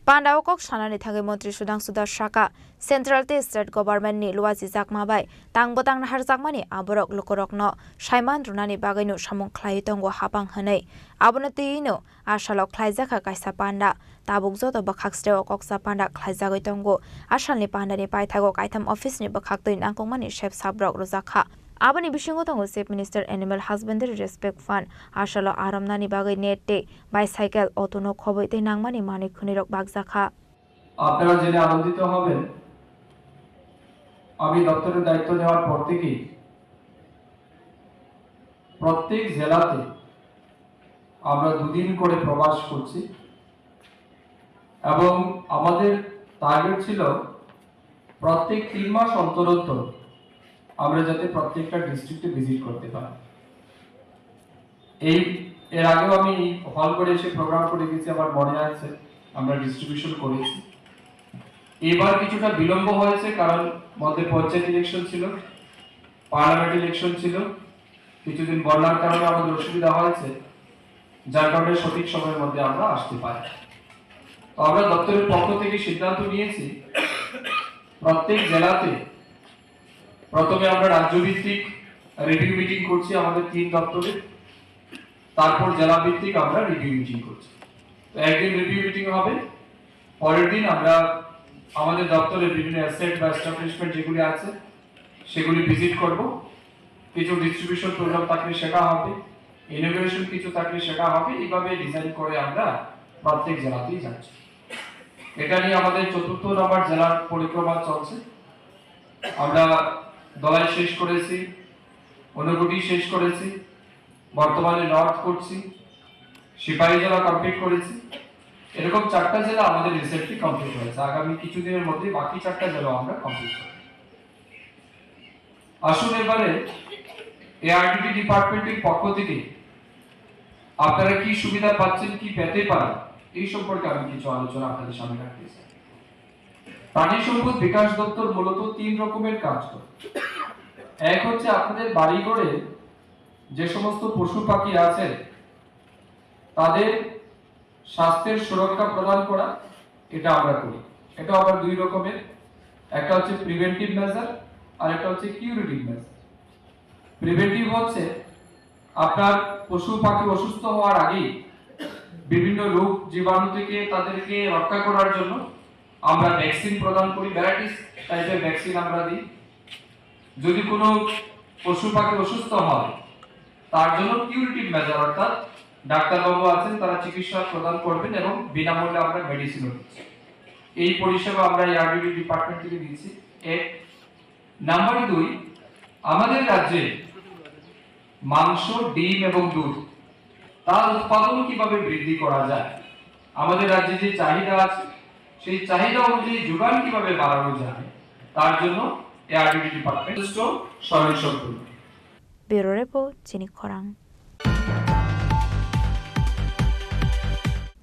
पान्डाओ कक सानानि थाखाय मंत्री सुधांशु दास साका सेंट्रल टे स्टेट गवर्नमेंटनि लुवाजि जाकमाबाय तांबो तांना हारजाकमानि आबरक लोकरकनो साइमान रुनानि बागैनो सामुं ख्लायै दंगो हाबां हनै आबनो तेयैनो आसालाव ख्लायजाखा कायसा पान्डा ताबुक जत बखाक्सटेव कक्सा पान्डा ख्लायजागै दंगो आसालनि पान्डानि पायथागो कायथाम अफिसनि बखाक्तै नांगौमानि शेफ साब्रक रोजाखा आबनि बिसिङाव दङ chief minister animal husbandry respect fund आसालाव आरामनानि बागै नेट डे बाइसाइकेल अटोनो खबैते नांमानि मानिक खुनिरक बागजाखा। আপনারা জেনে আনন্দিত হবেন, আমি দপ্তরের দায়িত্ব নেওয়ার পর থেকেই প্রত্যেক জেলাতে আমরা 2 দিন করে প্রবাস করছি এবং আমাদের টার্গেট ছিল প্রত্যেক 3 মাস অন্তর অন্তর আমরা যাতে প্রত্যেকটা ডিস্ট্রিক্টে ভিজিট করতে পারি। এর আগেও আমি হল করে এসে প্রোগ্রাম করে গেছি, আমার মনে আছে আমরা ডিস্ট্রিবিউশন করেছি। এবার কিছুটা বিলম্ব হয়েছে কারণ মধ্যে পঞ্চায়েত ইলেকশন ছিল, পার্লামেন্ট ইলেকশন ছিল, কিছুদিন বন্যার কারণে আমাদের অসুবিধা হয়েছে, যার কারণে সঠিক সময়ের মধ্যে আমরা আসতে পারি। তো আমরা দপ্তরের পক্ষ থেকে সিদ্ধান্ত নিয়েছি প্রত্যেক জেলাতে প্রথমে আমরা রাজ্যভিত্তিক রিভিউ মিটিং করছি আমাদের 3 দপ্তরে, তারপর জেলা ভিত্তিক আমরা রিভিউ মিটিং করছি। তো একদিন রিভিউ মিটিং হবে, পরের দিন আমরা আমাদের দপ্তরের বিভিন্ন অ্যাসেট বা এস্টাবলিশমেন্ট যেগুলি আছে সেগুলি ভিজিট করব। কিছু ডিস্ট্রিবিউশন প্রোগ্রাম থাকলে সেটা হবে, ইনোভেশন কিছু থাকলে সেটা হবে, এইভাবে ডিজাইন করে আমরা প্রত্যেক জেলাতেই যাচ্ছি। এটা নিয়ে আমাদের 4র্থ নম্বর জেলার পরিক্রমা চলছে। আমরা দলাই শেষ করেছি, অনুগুটি শেষ করেছি, বর্তমানে নর্থ করছি, সিপাহী জেলা কমপ্লিট করেছি। এরকম 4টা জেলা আমাদের রিসেন্টলি কমপ্লিট হয়েছে, আগামী কিছুদিনের মধ্যে বাকি 4টা জেলা আমরা কমপ্লিট করব। আসুন এবারে এআরডিডি ডিপার্টমেন্টের পক্ষ থেকে আপনারা কি সুবিধা পাচ্ছেন, কি পেতে পারেন, এই সম্পর্কে আমি কিছু আলোচনা আপনাদের সামনে রাখতে চাই। প্রাণী সম্পদ বিকাশ দপ্তর মূলত 3 রকমের কাজ করে। এক হচ্ছে আপনাদের বাড়িঘরে যে সমস্ত পশু পাখি আছে তাদের স্বাস্থ্যের সুরক্ষা প্রদান করা, এটা আমরা করি। এটা আবার 2 রকমের, একটা হচ্ছে প্রিভেন্টিভ মেজার আর একটা হচ্ছে কিউরেটিভ মেজার। প্রিভেন্টিভ হচ্ছে আপনার পশু পাখি অসুস্থ হওয়ার আগেই বিভিন্ন রোগ জীবাণু থেকে তাদেরকে রক্ষা করার জন্য আমরা ভ্যাকসিন প্রদান করি, ভ্যারাইটিস টাইপের ভ্যাকসিন আমরা দিই। যদি কোনো পশু পাখি অসুস্থ হয় তার জন্য কিউরেটিভ মেজার, অর্থাৎ ডাক্তারবাবু আছেন তারা চিকিৎসা প্রদান করবেন এবং বিনামূল্যে আমরা মেডিসিনও দিচ্ছি। এই পরিষেবা আমরা এআরডিডি ডিপার্টমেন্ট থেকে দিচ্ছি। 1 নাম্বার 2, আমাদের রাজ্যে মাংস, ডিম এবং দুধ তার উৎপাদন কিভাবে বৃদ্ধি করা যায়, আমাদের রাজ্যে যে চাহিদা আছে সেই চাহিদা অনুযায়ী যোগান কিভাবে বাড়ানো যায়, তার জন্য এআরডিডি ডিপার্টমেন্ট সহায়ক সম্পূর্ণ। ব্যুরো রিপোর্ট, চিনি খরাং।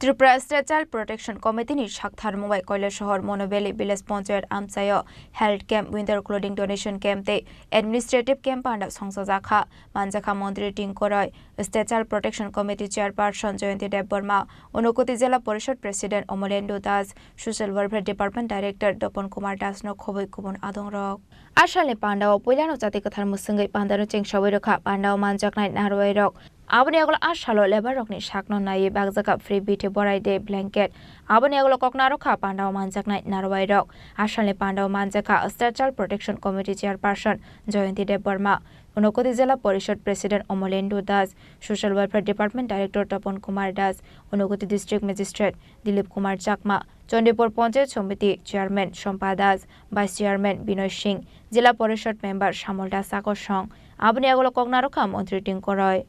ত্রিপুরা স্টেট চাইল্ড প্রোটেকশন কমিটিনি সাকথার মুম্বাই কৈলাসহর মনোবেলি ভিলেজ পঞ্চায়েত আমসায় health camp winter clothing donation ক্যাম্পতে এডমিনিস্ট্রেটিভ ক্যাম্প আন্ডা সংসজাখা মানজাখা মন্ত্রী Tinku Roy state child protection committee chairperson Jayanti Debbarma Unakoti জেলা পরিষদ president Amalendu Das social welfare department director Tapan Kumar Das খবৈ কুবন আদংরক আসালে পান্ডাও পৈলানো জাতি কথার মুসঙ্গৈ পান্ডানো চেং সবাই রক্ষা পান্ডাও মানজাকনাই নারওয়াই রক aboni agolo ashalo lebar rokni sakno nai bagjaka free bite borai de blanket aboni agolo kokna rokha pandao manjak nai narwai rok ashale pandao manjaka state child protection committee chairperson Joyanti Debbarma Unakoti জেলা পরিষদ president Amalendu Das social welfare department director Tapan Kumar Das Unakoti district magistrate Dilip Kumar Chakma Chandipur panchayat সমিতি chairman Shampa Das vice chairman Binoy Singh জেলা পরিষদ member Shyamal Das আকর সং aboni agolo kokna rokha মন্ত্রী টিঙ্করয়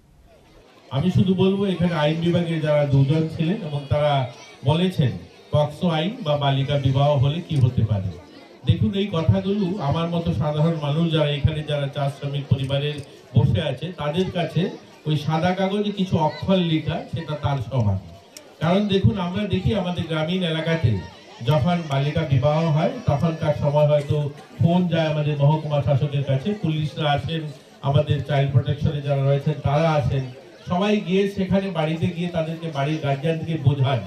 আমি শুধু বলবো এখানে আইন বিভাগে যারা দুজন ছিলেন এবং তারা বলেছেন পক্সো আইন বা বালিকা বিবাহ হলে কি হতে পারে দেখুন এই কথাগুলো আমার মতো সাধারণ মানুষ যারা এখানে যারা চা শ্রমিক পরিবারের বসে আছে তাদের কাছে ওই সাদা কাগজে কিছু অক্ষর লেখা সেটা তার সমান কারণ দেখুন আমরা দেখি আমাদের গ্রামীণ এলাকাতে যখন বালিকা বিবাহ হয় তখনকার সময় হয়তো ফোন যায় আমাদের মহকুমা শাসকের কাছে পুলিশরা আসেন আমাদের চাইল্ড প্রোটেকশনে যারা রয়েছেন তারা আসেন সবাই গিয়ে সেখানে বাড়িতে গিয়ে তাদেরকে বাড়ির গার্জিয়ানকে বোঝান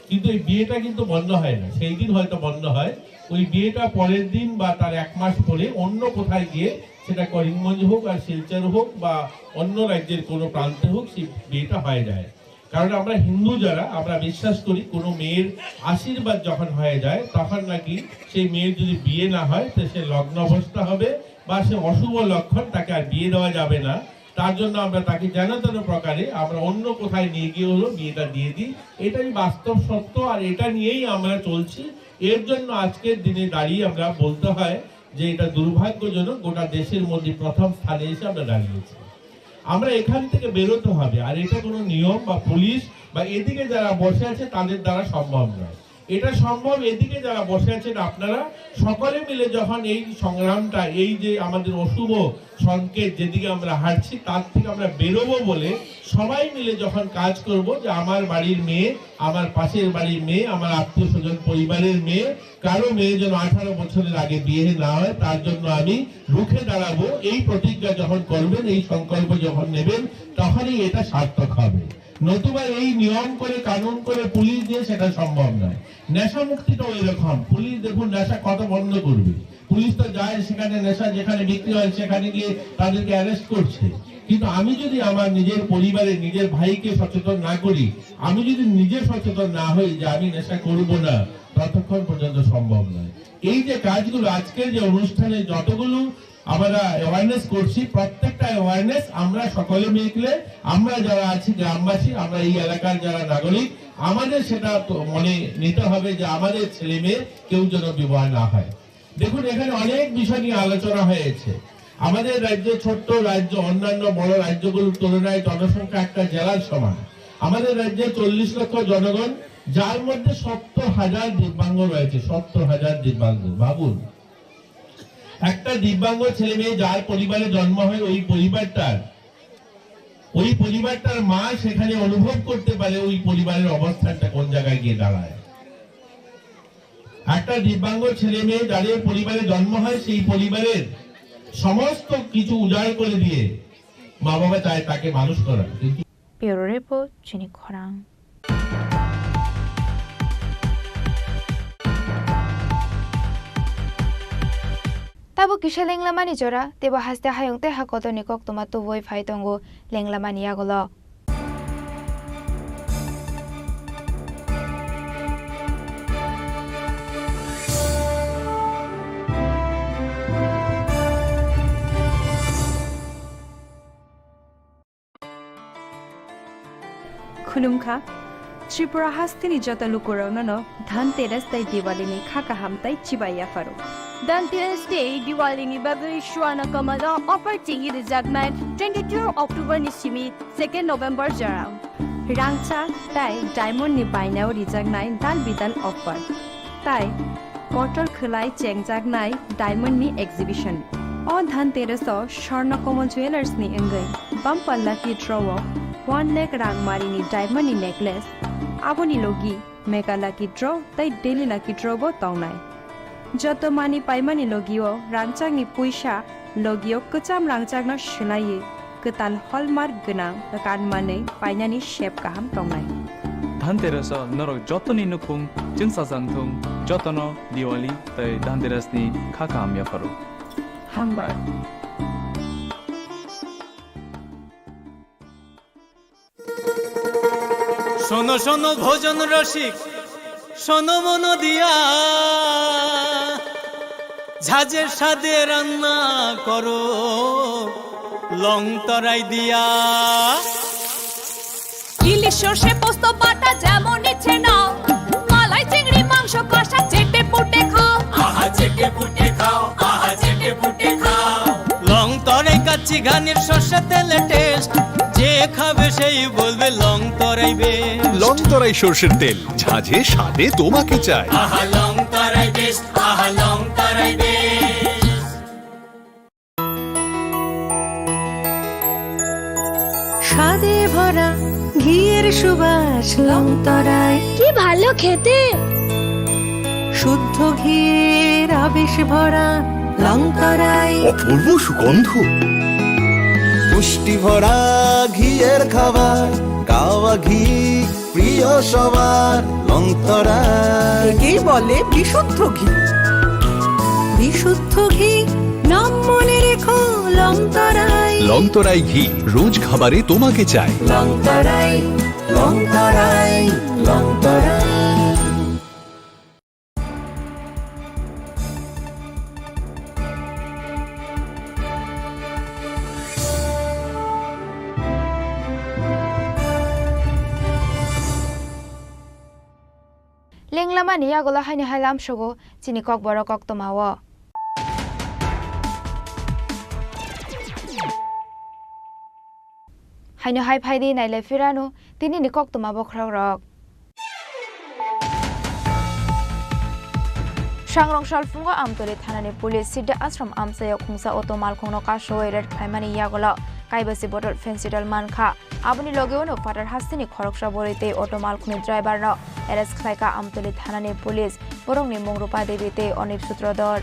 কিন্তু এই বিয়েটা কিন্তু বন্ধ হয় না সেই দিন হয়তো বন্ধ হয় ওই বিয়েটা পরের দিন বা তার এক মাস পরে অন্য কোথায় গিয়ে সেটা করিমগঞ্জ হোক আর শিলচর হোক বা অন্য রাজ্যের কোনো প্রান্তে হোক সেই বিয়েটা হয়ে যায় কারণ আমরা হিন্দু যারা আমরা বিশ্বাস করি কোনো মেয়ের আশীর্বাদ যখন হয়ে যায় তখন নাকি সেই মেয়ের যদি বিয়ে না হয় তো সে লগ্ন অবস্থা হবে বা সে অশুভ লক্ষণ তাকে আর বিয়ে দেওয়া যাবে না তার জন্য আমরা তাকে যেন তেন প্রকারে আমরা অন্য কোথায় নিয়ে গিয়ে হলো বিয়েটা দিয়ে দিই এটাই বাস্তব সত্য আর এটা নিয়েই আমরা চলছি এর জন্য আজকের দিনে দাঁড়িয়ে আমরা বলতে হয় যে এটা দুর্ভাগ্যজনক গোটা দেশের মধ্যে প্রথম স্থানে এসে আমরা দাঁড়িয়েছি আমরা এখান থেকে বেরোতে হবে আর এটা কোনো নিয়ম বা পুলিশ বা এদিকে যারা বসে আছে তাদের দ্বারা সম্ভব নয় এটা সম্ভব এদিকে যারা বসে আছেন আপনারা সকলে মিলে যখন এই সংগ্রামটা এই যে আমাদের অশুভ সংকেত যেদিকে আমরা হাঁটছি তার থেকে আমরা বেরোবো বলে সবাই মিলে যখন কাজ করব যে আমার বাড়ির মেয়ে আমার পাশের বাড়ির মেয়ে আমার আত্মীয় স্বজন পরিবারের মেয়ে কারো মেয়ে যেন 18 বছরের আগে বিয়ে না হয় তার জন্য আমি রুখে দাঁড়াবো এই প্রতিজ্ঞা যখন করবেন এই সংকল্প যখন নেবেন তখনই এটা সার্থক হবে নতুবা এই নিয়ম করে কানুন করে পুলিশ দিয়ে সেটা সম্ভব নয় নেশা মুক্তিটাও এরকম পুলিশ দেখুন নেশা কত বন্ধ করবে পুলিশ তো যায় সেখানে নেশা যেখানে বিক্রি হয় সেখানে গিয়ে তাদেরকে অ্যারেস্ট করছে কিন্তু আমি যদি আমার নিজের পরিবারে নিজের ভাইকে সচেতন না করি আমি যদি নিজে সচেতন না হই যে আমি নেশা করব না ততক্ষণ পর্যন্ত সম্ভব নয় এই যে কাজগুলো আজকের যে অনুষ্ঠানে যতগুলো আমরা অ্যাওয়ারনেস করছি প্রত্যেকটা অ্যাওয়ারনেস আমরা সকলে মিলে আমরা যারা আছি গ্রামবাসী আমরা এই এলাকার যারা নাগরিক আমাদের সেটা মনে নিতে হবে যে আমাদের ছেলে মেয়ে কেউ যেন বিবাহ না হয় দেখুন এখানে অনেক বিষয় নিয়ে আলোচনা হয়েছে আমাদের রাজ্য ছোট্ট রাজ্য অন্যান্য বড় রাজ্যগুলোর তুলনায় জনসংখ্যা একটা জেলার সমান আমাদের রাজ্যে 40 লক্ষ জনগণ যার মধ্যে 70,000 দিব্যাঙ্গ রয়েছে 70,000 দিব্যাঙ্গ ভাবুন একটা দিব্যাঙ্গ ছেলে মেয়ে যার পরিবারে জন্ম হয় ওই পরিবারটার মা সেখানে অনুভব করতে পারে ওই পরিবারের অবস্থানটা কোন জায়গায় গিয়ে দাঁড়ায় একটা দিব্যাঙ্গ ছেলে মেয়ে যাদের পরিবারে জন্ম হয় সেই পরিবারের সমস্ত কিছু উজাড় করে দিয়ে মা বাবা চায় তাকে মানুষ করা ব্যুরো রিপোর্ট চিনি খরাং Tabo kisha lenglamani jora, tebo haste hayongte hakoto nikok tomato voi faitongo lenglamani agolo. Khulumkha Tripura hastini jota lukurano Dhanteras tai Diwali ni khaka hamtai chibaya faro. Dhanteras Day Diwali ni bagai shwana kamala offer tingi rizagman 22 October ni simi 2 November jarang. Rangcha tai diamond ni bainao rijagnai dal bidan offer. Tai kotor khulai chengjagnai diamond ni exhibition. O Dhanteras o Sharna Komal Jewelers ni engai bumpalla ki draw 1 lakh rangmari ni diamond ni necklace aboni logi mega lucky draw tai daily lucky draw bo tongnai joto mani paimani logio rangchang ni puisa logio kecham rangchang no shilai ketan hallmark gonang kan mane painani shape kaham tongnai Dhanteras नरक जतनी नुखुं जोंसा जांथुं जतनो दिवाली तै धनतेरसनि खाखा आमिया pharaoh हामबाय শোনো শোনো ভোজন রসিক শোনো মন দিয়া ঝাঁঝের সাদে রান্না করো লং তরাই দিয়া ইলিশ সর্ষে পোস্ত বাটা যেমন ইচ্ছে নাও মালাই চিংড়ি মাংস কষা চেটে পুটে খাও আহা চেটে পুটে খাও আহা চেটে পুটে খাও লং তরাই কাচ্চি ঘানির সর্ষে তেলে টেস্ট যে খাবে সেই বলবে লং তরাইবে লং তরাই সরষের তেল ঝাঁঝে স্বাদে তোমাকে চাই আহা লং তরাই বেস্ট আহা লং তরাই বেস্ট স্বাদে ভরা ঘিয়ের সুবাস লংতরায় কি ভালো খেতে শুদ্ধ ঘিয়ের আবেশ ভরা লংতরায় অপূর্ব সুগন্ধ পুষ্টি ভরা ঘিয়ের খাবার গাওয়া ঘি প্রিয় সবার লংতরায় একেই বলে বিশুদ্ধ ঘি বিশুদ্ধ ঘি নাম মনে রেখো লংতরায় লংতরাই ঘি রোজ খাবারে তোমাকে চাই Longtharai Longtharai Longtharai Lenglama ni yagola haini hailam shogo chini kokborok oktomawo. Haini hai phaidi naile firanu tini ni koktomabo khrogrok. Shangrong Shalfungo Amtoli Thanani Police Sidda Ashram Amsayo Khungsa Otomal Khongno Kashoe Red Khlaimani Yagola Kaibasi Botol Fensidal Manka Abuni Logeono Fatar Hastini Khoroksha Borite Otomal Khuni Driver no Eres Khlaika Amtoli Thanani Police Borongni Mongrupa Debite Onip Sutrodor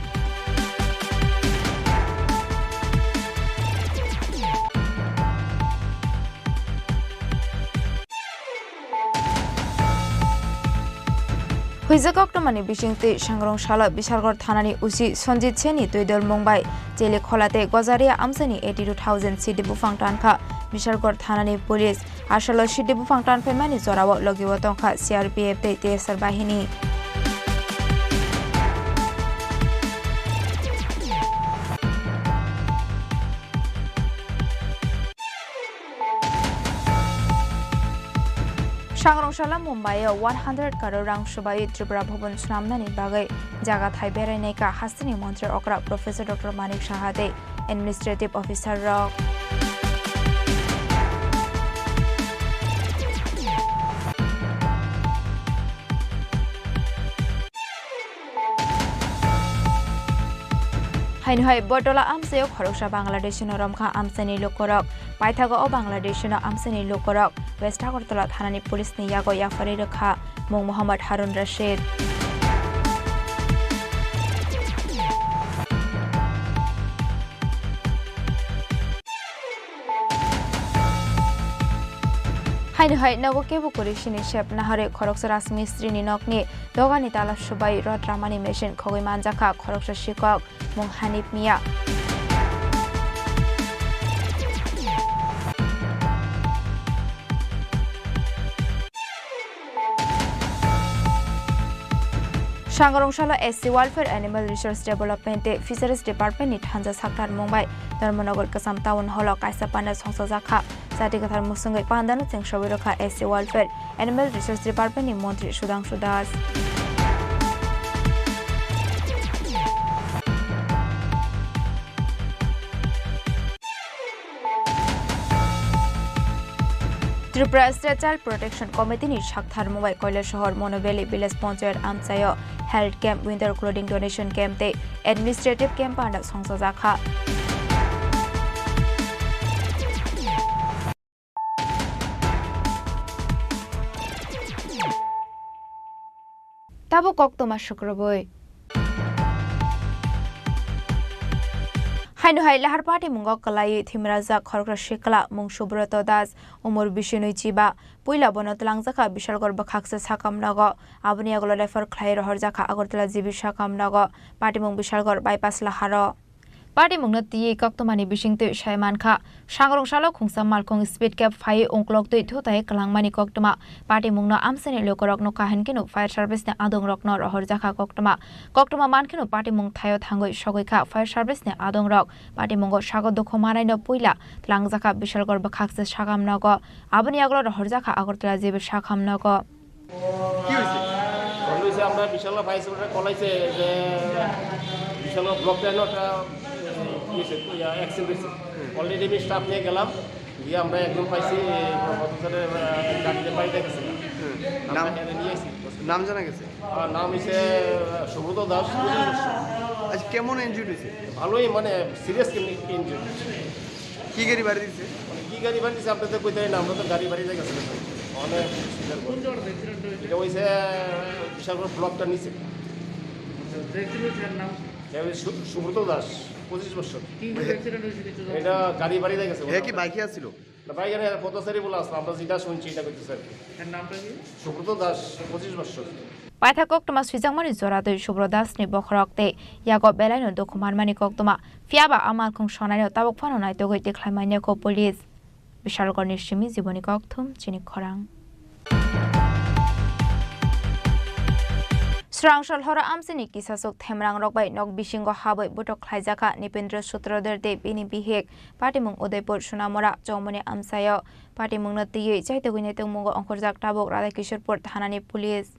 Huizakok Tomani Bishingti Shangrong Shala Bishargor Thanani Usi Sonjit Cheni Tuidol Mumbai Jele Kholate Gozaria Amsani 82,000 City Bufang Tanka Bishargor Thanani Police Ashalo City Bufang Tan Pemani Zorawa Logiwatongka CRPF Te Tesar Bahini Shangrong Shala Mumbai 100 crore rang shubai Tripura Bhavan Snamnani bagai jaga thai berai ka Hastini Montri Okra Professor Dr. Manik Shahade Administrative Officer Rock Hainhai Botola Amseo Khoroksa Bangladesh no Romkha Amsani Lokorok Paithago o Bangladesh no Amsani Lokorok West Agartala Thanani Police ni Yago Yafari Rakha Mong Muhammad Harun Rashid Hainhai Nago Kebu Kurishini Shep Nahare Khoroksa Rasmistri ni Nokni Dogani Tala Shubai Rod Ramani Machine Khogoi Manjaka Khoroksa Shikok Mong Hanif Mia Shangrong Shala SC Welfare Animal Resource Development Fisheries Department ni Thanja Saktar Mumbai Dharmanagar Kasam Town Hall Kaisa Pana Songsajaka Sati Kathar Musungai Pandana Chengshawirakha SC Welfare Animal Resource Department ni Montri Sudangshu Das Tripura State Child Protection Committee ni Shakthar Mumbai Koila Shahar Monobeli Village Panchayat Amsayo Health Camp Winter Clothing Donation Camp te Administrative Camp anda Songsajaka Tabo koktoma shukraboi. Hainu hai lahar party mungo kalai thimraja khorgra shikla mung Subrata Das umur bishinui chiba puila bonot langjaka bishalgor bakhakse sakam nago abuni agolo refer khlai rohor jaka agortala jibi sakam nago party mung bishalgor bypass laharo party mung na ti koktomani bisingte shaiman kha sangrong salo khungsa malkhong speed cap phai onklok tei thotai kalangmani koktoma party mung na amsani lokorok no kahen kinu fire service ne adong rok no rohor jaka koktoma mankinu party mung thayo thangoi sogoi kha fire service ne adong rok party mung go sago dokho marai no puila langjaka bishalgor bakhakse sakam nago abuni agolo rohor jaka agortala jibi sakam nago কি হইছে কলেজে আমরা বিশাল vice কলেজে যে বিশাল block লাইনটা accident হয়েছে already আমি staff নিয়ে গেলাম গিয়ে আমরা একদম পাইছি অফিসারের গাড়িতে বাড়িতে গেছে নাম জানা গেছে নাম হচ্ছে সুব্রত দাস। আচ্ছা কেমন ইনজুরি হয়েছে? ভালোই মানে সিরিয়াস ইনজুরি। কি গাড়ি বাড়ি দিচ্ছে? কি গাড়ি বাড়ি দিচ্ছে আপনাদের কইতে না, আমরা তো গাড়ি বাড়িতে গেছিলাম অনেক এটা হয়েছে বিশাল ব্লকটা নিচে। সুব্রত দাস 25 বছর। এটা গাড়ি বাড়িতে গেছে। কি বাইকে আসছিল? না বাইকে পথচারী বলে আসলাম, আমরা যেটা শুনছি এটা করতেছে আর কি। সুব্রত দাস 25 বছর। Paitha koktoma swijangmani zoradoi Subrodasni bokhrokte yago belaino dokumarmani koktoma fiaba amal khong sonaino tabok phano nai togoi dekhlaimania ko police Bishalgor nishimi jiboni kokthum Chini Khorang Srangshal hora amsini kisasok themrang rokbai nok bisingo haboi butok khlaijaka Nipendra Sutroder de bini bihek patimung Udaipur Sunamora Chomoni amsayo patimung na tiye chaitogine tengmungo onkhorjak tabok Radhakishorpur thanani police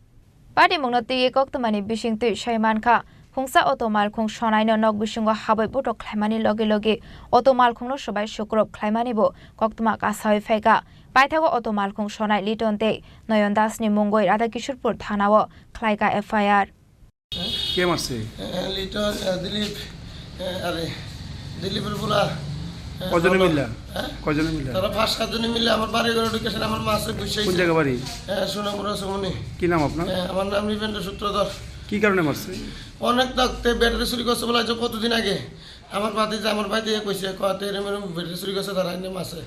Party mung na tiye koktomani bisingte shaiman kha khungsa otomal khung sonaino nok bisingo habai butok khlaimani loge loge otomal khungno sobai sukrop khlaimani bo koktoma kasai phaika paithago otomal khung sonai litonte Noyon Das ni mungoi Radhakishorpur thanao khlaika FIR কে মারছে? লিটন দিলীপ আরে দিলীপের বলা কজনে মিললা? কজনে মিললা? তারা 5-7 জন মিলে আমার বাড়ি ঘরে ঢুকেছে, আমার মাসে গুছাইছে। কোন জায়গা বাড়ি? সোনামুড়া সমনি। কি নাম আপনার? আমার নাম নিবেন্দ্র সূত্রধর। কি কারণে মারছে? অনেক থাকতে ব্যাটারি চুরি করছে বলে যে কতদিন আগে আমার বাড়িতে আমার ভাইতে কইছে কত এরম ব্যাটারি চুরি করছে তারা এনে মাসে।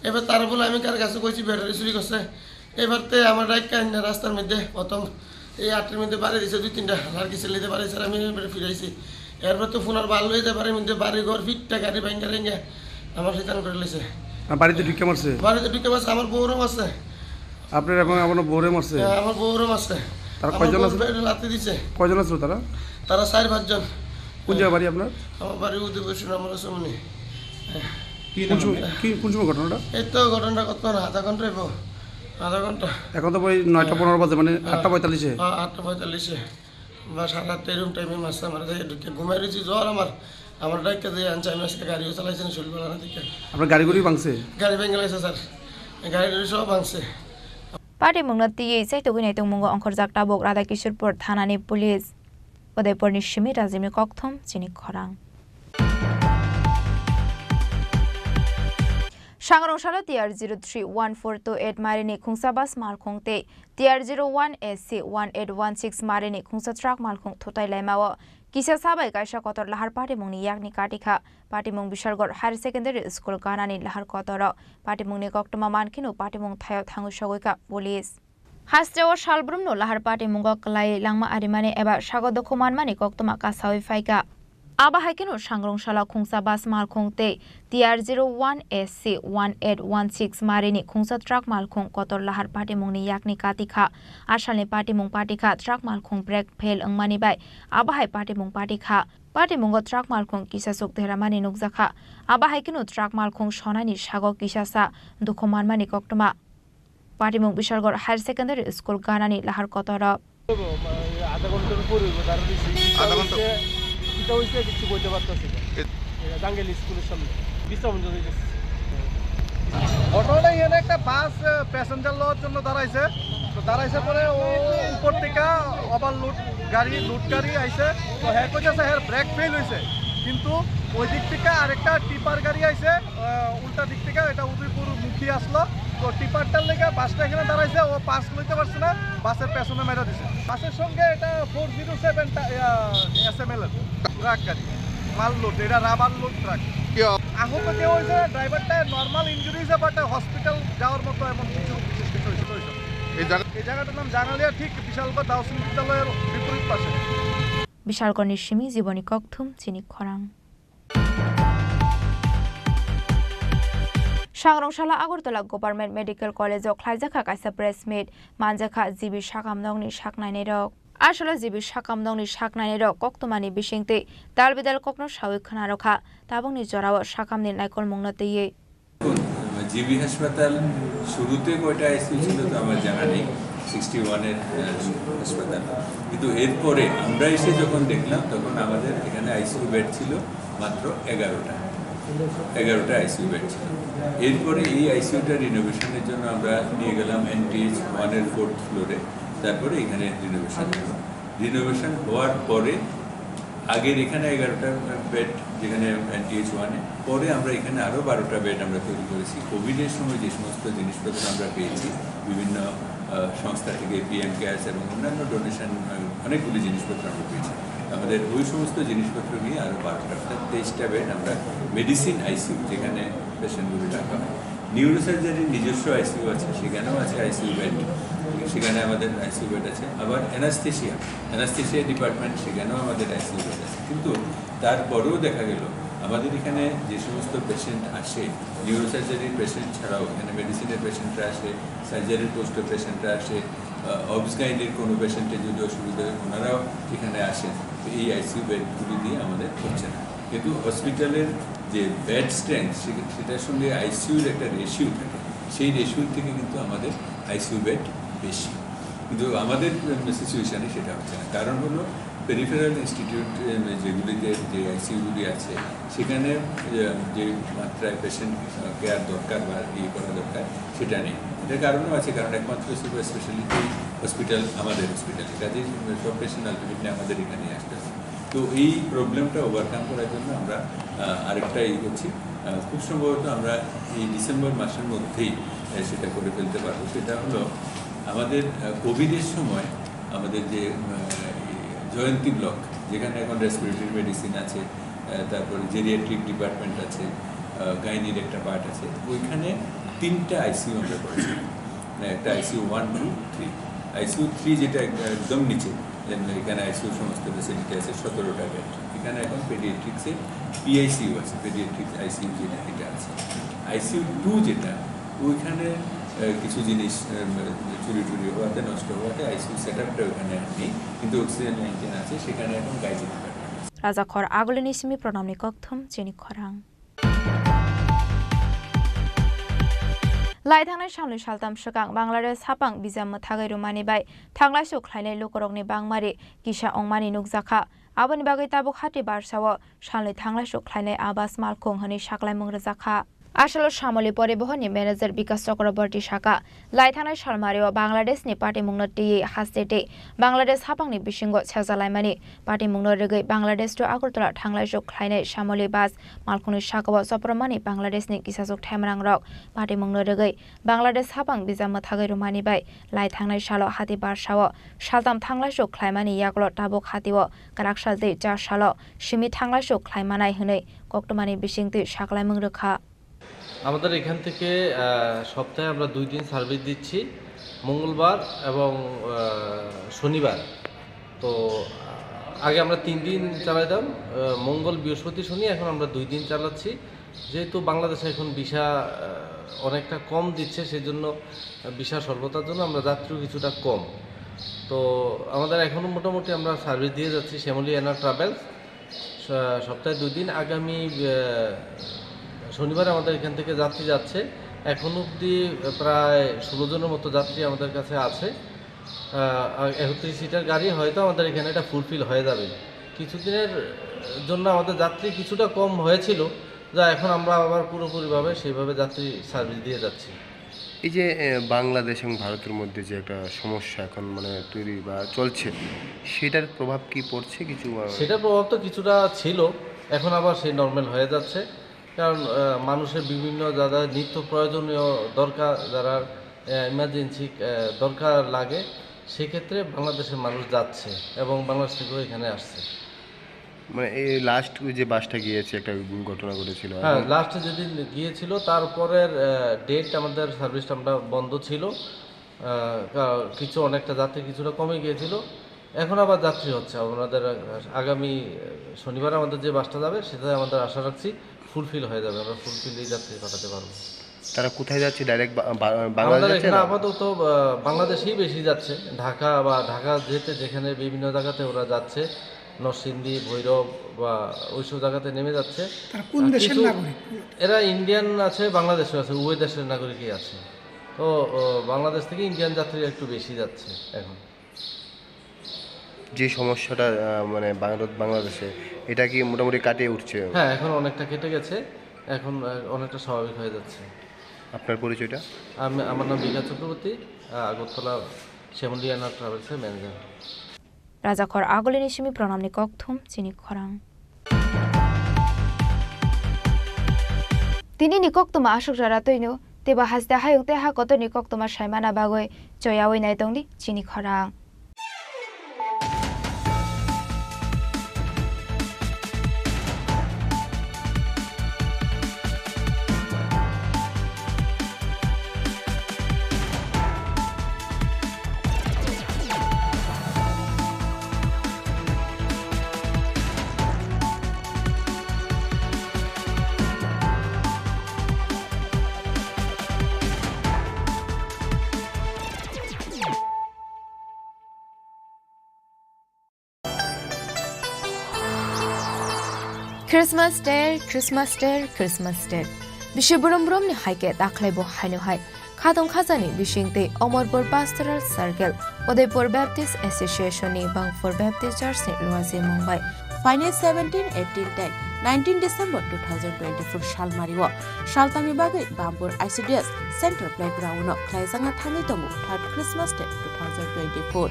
এবার তারা বলে আমি কার কাছে কইছি ব্যাটারি চুরি করছে। এবারতে আমার রাইকা রাস্তার মধ্যে প্রথম এই 8টার মধ্যে বাড়ি দিয়েছে 2-3টা আর কিছু লিতে পারিছে, আমি ফিরাইছি। এরপর তো ফোন আর ভালো হইতে পারে মধ্যে বাড়ি ঘর ফিটটা গাড়ি ভাঙ্গা রেঙ্গা আমার সেখানে করে লেছে। বাড়িতে ঢুকে মারছে? বাড়িতে ঢুকে মারছে, আমার বউরও মারছে। আপনার এবং আপনার বউরে মারছে? আমার বউরও মারছে। তারা কয়জন আছে? লাথি দিছে। কয়জন আছে তারা? তারা 4-5 জন। কোন জায়গা বাড়ি আপনার? আমার বাড়ি উদয়পুর সোনামুড়া সমনি। কোন সময় ঘটনাটা? এই তো ঘটনাটা কত না আধা ঘন্টা হইব, আধা ঘন্টা। এখন তো ওই 9:15 বাজে, মানে 8:45-এ। 8:45-এ বা 8:30 এরকম টাইমে মারছে আমার। ঢুকে ঘুমাই রয়েছি, জ্বর আমার ডাক্তার দিয়ে আনছে। আমি আজকে গাড়িও চালাইছেন শরীরবেলা না দিকে। আপনার গাড়িগুলি ভাঙছে? গাড়ি ভেঙে লাগছে স্যার, গাড়ি সব ভাঙছে। Party mung na tiye chaitogine tengmungo onkhorjak tabok Radhakishorpur thanani police Udaipur nishimi Rajimni kokthum Chini Khorang Sangrong Salo TR031428 marini khungsa bus malkhongte TR01SC 1816 marini khungsa truck malkhong thotai laimao kisa sabai kaisa kotor lahar party mungni yakni katikha party mung Bishalgor Higher Secondary School ganani lahar kotoro party mungni koktoma mankinu party mung thayo thangu shogoika police Hasteo Shalbrumno lahar party mungo klai langma arimani eba sagodo kumanmani koktoma kasawi faika Aba haikino Sangrong Shala khungsa bus malkhongte TR01SC 1816 marini khungsa truck malkhong kotor lahar party mungni yakni katikha asalni party mung patikha truck malkhong brake fail angmani bai aba hai party mung patikha party mungo truck malkhong kisa sok theramani nukjakha aba haikino truck malkhong sonani sago kisasa dukhomanmani koktoma party mung Bishalgor Higher Secondary School ganani lahar kotoro আধা ঘন্টার উপরে আধা ঘন্টা এটা হইছে কিছু বলতে পারতেছি না জাঙ্গেল স্কুলের সামনে বিশ্রামঞ্জন হয়ে গেছে। ঘটনাটা এখানে একটা বাস প্যাসেঞ্জার লওয়ার জন্য দাঁড়াইছে, তো দাঁড়াইছে পরে ও উপর থেকে ওভারলোড গাড়ি লুট গাড়ি আইছে, তো হ্যাঁ কইতেছে হ্যাঁ ব্রেক ফেল হয়েছে, কিন্তু ওই দিক থেকে আরেকটা টিপার গাড়ি আইছে উল্টা দিক থেকে, এটা উদয়পুর মুখী আসলো, তো টিপারটার লেগে বাসটা এখানে দাঁড়াইছে, ও পাস লইতে পারছে না, বাসের পেছনে মেরা দিছে। বাসের সঙ্গে এটা 407 SML এর ট্রাক গাড়ি, মাল লোড, এটা রাবার লোড ট্রাক। আহত কেউ হয়েছে, ড্রাইভারটা নর্মাল ইঞ্জুরি হয়েছে, বাট হসপিটাল যাওয়ার মতো এমন কিছু বিশেষ কিছু হয়েছে। এই জায়গাটার নাম জানালিয়া, ঠিক বিশালগড় দাউসিং বিদ্যালয়ের বিপরীত পাশে। বিশালগড় নিশ্চিমি, জীবনী ককথুম, চিনি খরাং। सांग्रांशाला आगरतला गभर्नमेंट मेडिकल कलेजाव ख्लायजाखा कायसा प्रेस मिट मानजाखा जिबि साकामनंगनि साकनायनि रक आसले जिबि साकामनंगनि साकनायनि रक कक्तमानि बिसिंते दालबिदाल ककनो सावि खोनारखा ताबंनि जराव साकामनि नायकल मुंनो तैये জিবি হাসপাতাল শুরুতে কয়টা আইসিইউ ছিল তো আমার জানা নেই, 61 এর হাসপাতাল, কিন্তু এরপরে আমরা এসে যখন দেখলাম তখন আমাদের এখানে আইসিইউ বেড ছিল মাত্র 11টা আইসিইউ বেড ছিল। এরপরে এই আইসিইউটা রিনোভেশনের জন্য আমরা নিয়ে গেলাম NTH 1 এর 4th ফ্লোরে, তারপরে এখানে রিনোভেশন হওয়ার পরে আগের এখানে 11টা বেড যেখানে NTH 1 এ, পরে আমরা এখানে আরও 12টা বেড আমরা তৈরি করেছি। কোভিডের সময় যে সমস্ত জিনিসপত্র আমরা পেয়েছি বিভিন্ন সংস্থা থেকে, PM ক্যাশ এবং অন্যান্য ডোনেশন, অনেকগুলি জিনিসপত্র আমরা পেয়েছি। আমাদের ওই সমস্ত জিনিসপত্র নিয়ে আরও 12টা 23টা বেড আমরা মেডিসিন আইসিইউ যেখানে পেশেন্টগুলি রাখা হয়। নিউরোসার্জারির নিজস্ব আইসিইউ আছে, সেখানেও আছে আইসিইউ বেড, সেখানে আমাদের আইসিইউ বেড আছে। আবার অ্যানাস্থেশিয়া ডিপার্টমেন্ট, সেখানেও আমাদের আইসিইউ বেড আছে। কিন্তু তারপরেও দেখা গেল আমাদের এখানে যে সমস্ত পেশেন্ট আসে, নিউরোসার্জারির পেশেন্ট ছাড়াও এখানে মেডিসিনের পেশেন্টরা আসে, সার্জারির পোস্টের পেশেন্টরা আসে, অবসগাইনের কোনো পেশেন্টের যদি অসুবিধা হয় ওনারাও এখানে আসেন। তো এই আইসিইউ বেডগুলি দিয়ে আমাদের হচ্ছে না। কিন্তু হসপিটালের যে বেড স্ট্রেংথ সেটার সঙ্গে আইসিইউর একটা রেশিও থাকে, সেই রেশিও থেকে কিন্তু আমাদের আইসিইউ বেড বেশি, কিন্তু আমাদের সিচুয়েশানে সেটা হচ্ছে না। কারণ হলো পেরিফেরাল ইনস্টিটিউট যেগুলিতে যে আইসিইউগুলি আছে সেখানে যে মাত্রায় পেশেন্ট কেয়ার দরকার বা ইয়ে করা দরকার সেটা নেই। এটার কারণও আছে, কারণ একমাত্র সুপার স্পেশালিটি হসপিটাল আমাদের হসপিটাল, কাজে সব পেশেন্ট আলটিমেটলি আমাদের এখানেই আসতেছে। তো এই প্রবলেমটা ওভারকাম করার জন্য আমরা আরেকটা করছি, খুব সম্ভবত আমরা এই ডিসেম্বর মাসের মধ্যেই সেটা করে ফেলতে পারবো। সেটা হলো আমাদের কোভিডের সময় আমাদের যে জয়ন্তী ব্লক, যেখানে এখন রেসপিরেটরি মেডিসিন আছে, তারপরে জেরিয়াট্রিক ডিপার্টমেন্ট আছে, গাইনির একটা পার্ট আছে, ওইখানে 3টা আইসিইউ আমরা করেছি। একটা আইসিইউ 1, 2, 3। আইসিইউ 3 যেটা একদম নিচে, এখানে আইসিইউ সমস্ত ফেসিলিটি আছে, 17টা বেড। এখানে এখন পেডিয়াট্রিক্সে PICU আছে, পেডিয়াট্রিক্স আইসিইউ যেটা এটা আছে। আইসিইউ 2 যেটা, ওইখানে কিছু জিনিস চুরি হওয়াতে, নষ্ট হওয়াতে আইসিইউ সেটআপটা ওখানে নেই, কিন্তু অক্সিজেন লাইন আছে, সেখানে এখন গাইজে রাজাখর আগলিনি সিমি প্রণামনি ককথুম চিনি খরাং। लाइथांनाय सामनि सालताम सकां बांलादेश हापां बिजाम थागै रुमानि बाय थांलाय सुख्लायनाय लुकरकनि बांमारि किसा अंमानि नुकजाखा आबनि बागै ताबो खाति बारसाव सालनि थांलाय सुख्लायनाय आबास मालखं हनि साक्लाय मुंग्रजाखा आसल सामलि परिवहननि मेनेजार विकास चक्रवर्ती शाखा लाइथांनाय सालमारियाव बांलादेशनि पार्टी मुंनो टियै हास्टेटे बांलादेश हापांनि बिसिंग सेजालायमानि पार्टी मुंनो रोगै बांलादेश टु आगरतला थांलाय सुख्लायनाय सामलि बास मालखंनि शाखाव सप्रमानि बांलादेशनि किसाजुक थेमरां रक पार्टी मुंनो रोगै बांलादेश हापां बिजाम थागै रुमानि बाय लाइथांनाय साल हाति बारसाव सालताम थांलाय सुख्लायमानि यागल ताबो खातिव काराकसाल दै जार साल सिमि थांलाय सुख्लायमानाय हनै कक्टमानि बिसिंति साक्लाय मुंग्रोखा আমাদের এখান থেকে সপ্তাহে আমরা 2 দিন সার্ভিস দিচ্ছি, মঙ্গলবার এবং শনিবার। তো আগে আমরা 3 দিন চালাইতাম, মঙ্গল বৃহস্পতি শনি, এখন আমরা 2 দিন চালাচ্ছি। যেহেতু বাংলাদেশে এখন ভিসা অনেকটা কম দিচ্ছে, সেজন্য ভিসা স্বল্পতার জন্য আমরা যাত্রীও কিছুটা কম। তো আমাদের এখনও মোটামুটি আমরা সার্ভিস দিয়ে যাচ্ছি শ্যামলী এনার ট্রাভেলস, সপ্তাহে 2 দিন। আগামী শনিবার আমাদের এখান থেকে যাত্রী যাচ্ছে, এখন অবধি প্রায় 16 জনের মতো যাত্রী আমাদের কাছে আছে। 31 সিটার গাড়ি, হয়তো আমাদের এখানে এটা ফুলফিল হয়ে যাবে। কিছুদিনের জন্য আমাদের যাত্রী কিছুটা কম হয়েছিল, যা এখন আমরা আবার পুরোপুরিভাবে সেইভাবে যাত্রী সার্ভিস দিয়ে যাচ্ছি। এই যে বাংলাদেশ এবং ভারতের মধ্যে যে একটা সমস্যা এখন মানে তৈরি বা চলছে, সেটার প্রভাব কি পড়ছে কিছু? সেটার প্রভাব তো কিছুটা ছিল, এখন আবার সেই নর্মাল হয়ে যাচ্ছে। কারণ মানুষের বিভিন্ন যারা নিত্য প্রয়োজনীয় দরকার, যারা ইমার্জেন্সি দরকার লাগে, সেক্ষেত্রে বাংলাদেশের মানুষ যাচ্ছে এবং বাংলাদেশ থেকেও এখানে আসছে। মানে এই লাস্ট যে বাসটা গিয়েছে একটা ঘটনা ঘটেছিল। হ্যাঁ, লাস্টে যেদিন গিয়েছিল তারপরের ডেট আমাদের সার্ভিসটা আমরা বন্ধ ছিল, কিছু অনেকটা যাত্রী কিছুটা কমে গিয়েছিল। এখন আবার যাত্রী হচ্ছে। আমাদের আগামী শনিবার আমাদের যে বাসটা যাবে সেটাতে আমাদের আশা রাখছি ফুলফিল হয়ে যাবে, আমরা ফুলফিল এই যাত্রী পাঠাতে পারবো। তারা কোথায় যাচ্ছে? ডাইরেক্ট আমাদের এখানে আপাতত বাংলাদেশেই বেশি যাচ্ছে, ঢাকা বা ঢাকা যেখানে বিভিন্ন জায়গাতে ওরা যাচ্ছে, নরসিংদী, ভৈরব বা ওইসব জায়গাতে নেমে যাচ্ছে। এরা ইন্ডিয়ান আছে, বাংলাদেশও আছে, উভয় দেশের নাগরিকই আছে। তো বাংলাদেশ থেকে ইন্ডিয়ান যাত্রীরা একটু বেশি যাচ্ছে এখন। যে সমস্যাটা মানে বাংলাদেশে, এটা কি মোটামুটি কাটিয়ে উঠছে? হ্যাঁ, এখন অনেকটা কেটে গেছে, এখন অনেকটা স্বাভাবিক হয়ে যাচ্ছে। আপনার পরিচয়টা? আমার নাম বিকাশ চক্রবর্তী, আগরতলা শ্যামলিয়ানা ট্রাভেলসের ম্যানেজার। রাজাখর আগলিনি সিমি প্রণামনি ককথুম চিনি খরাং তিনি নিকক তোমা আসুক যারা তৈনো তেবা হাসতে হায়ুক তেহা কত নিকক তোমার সাইমানা বাগৈ চয়াওই নাই তংদি চিনি খরাং। Christmas Day, Christmas Day, Christmas Day. Bishi burum ni haike daklai bo hainu hai. Khadong khazani bishingte Omorpur Pastoral Circle, Udaipur Baptist Association ni Bangpur Baptist Church ni Luazi Mumbai. Final 17, 18, 10, 19 December 2024 Shalmariwa. Shaltami bagai Bambur ICDS Center Playground no Klaisanga Thani Tomu 3rd Christmas Day 2024.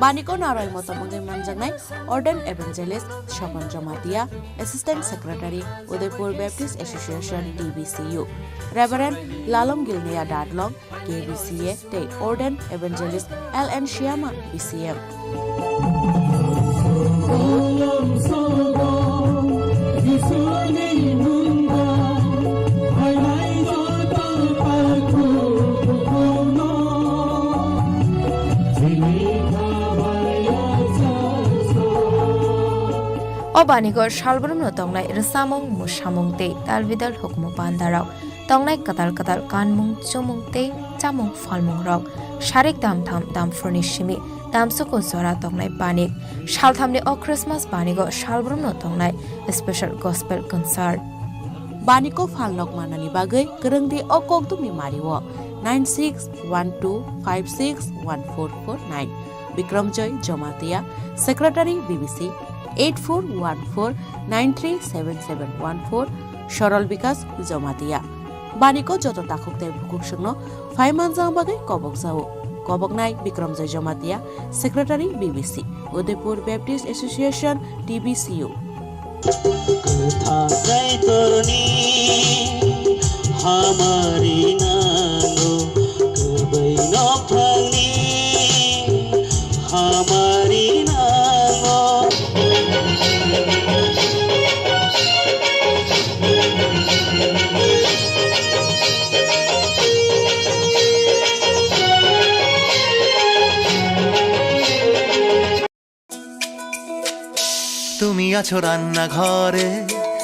Baniko Naroy Motomongi Manjangai, Orden Evangelist Shopon Jamatia, Assistant Secretary, Udaipur Baptist Association DBCU, Reverend Lalom Gilnea Dadlong, KBCA, Tate Orden Evangelist LN Shyama, BCM. Obanigor Shalbrum no tongnai Rasamong Mushamong te Dalvidal Hukmu Pandarao tongnai Katal Kanmung Chumung te Chamung Falmung Rok Sharik Dam Furnishimi Dam Sukun Sora tongnai Banik Shalthamni O Christmas Banigor Shalbrum no tongnai Special Gospel Concert Baniko Falnok Manani Bagai Kerengdi Okok Tumi Mariwo 9612561449 Bikram Joy Jomatia Secretary BBC 8414937714 Shoral Bikas Jomatia Baniko Joto Takukte Bukukshno 5 months bagai Kobok Zao Kobok Nai Bikram Joy Jomatia Secretary BBC Udaipur Baptist Association DBCU हमारी नानो कबई न फली हमारी नानो তুমি আছো রান্না ঘরে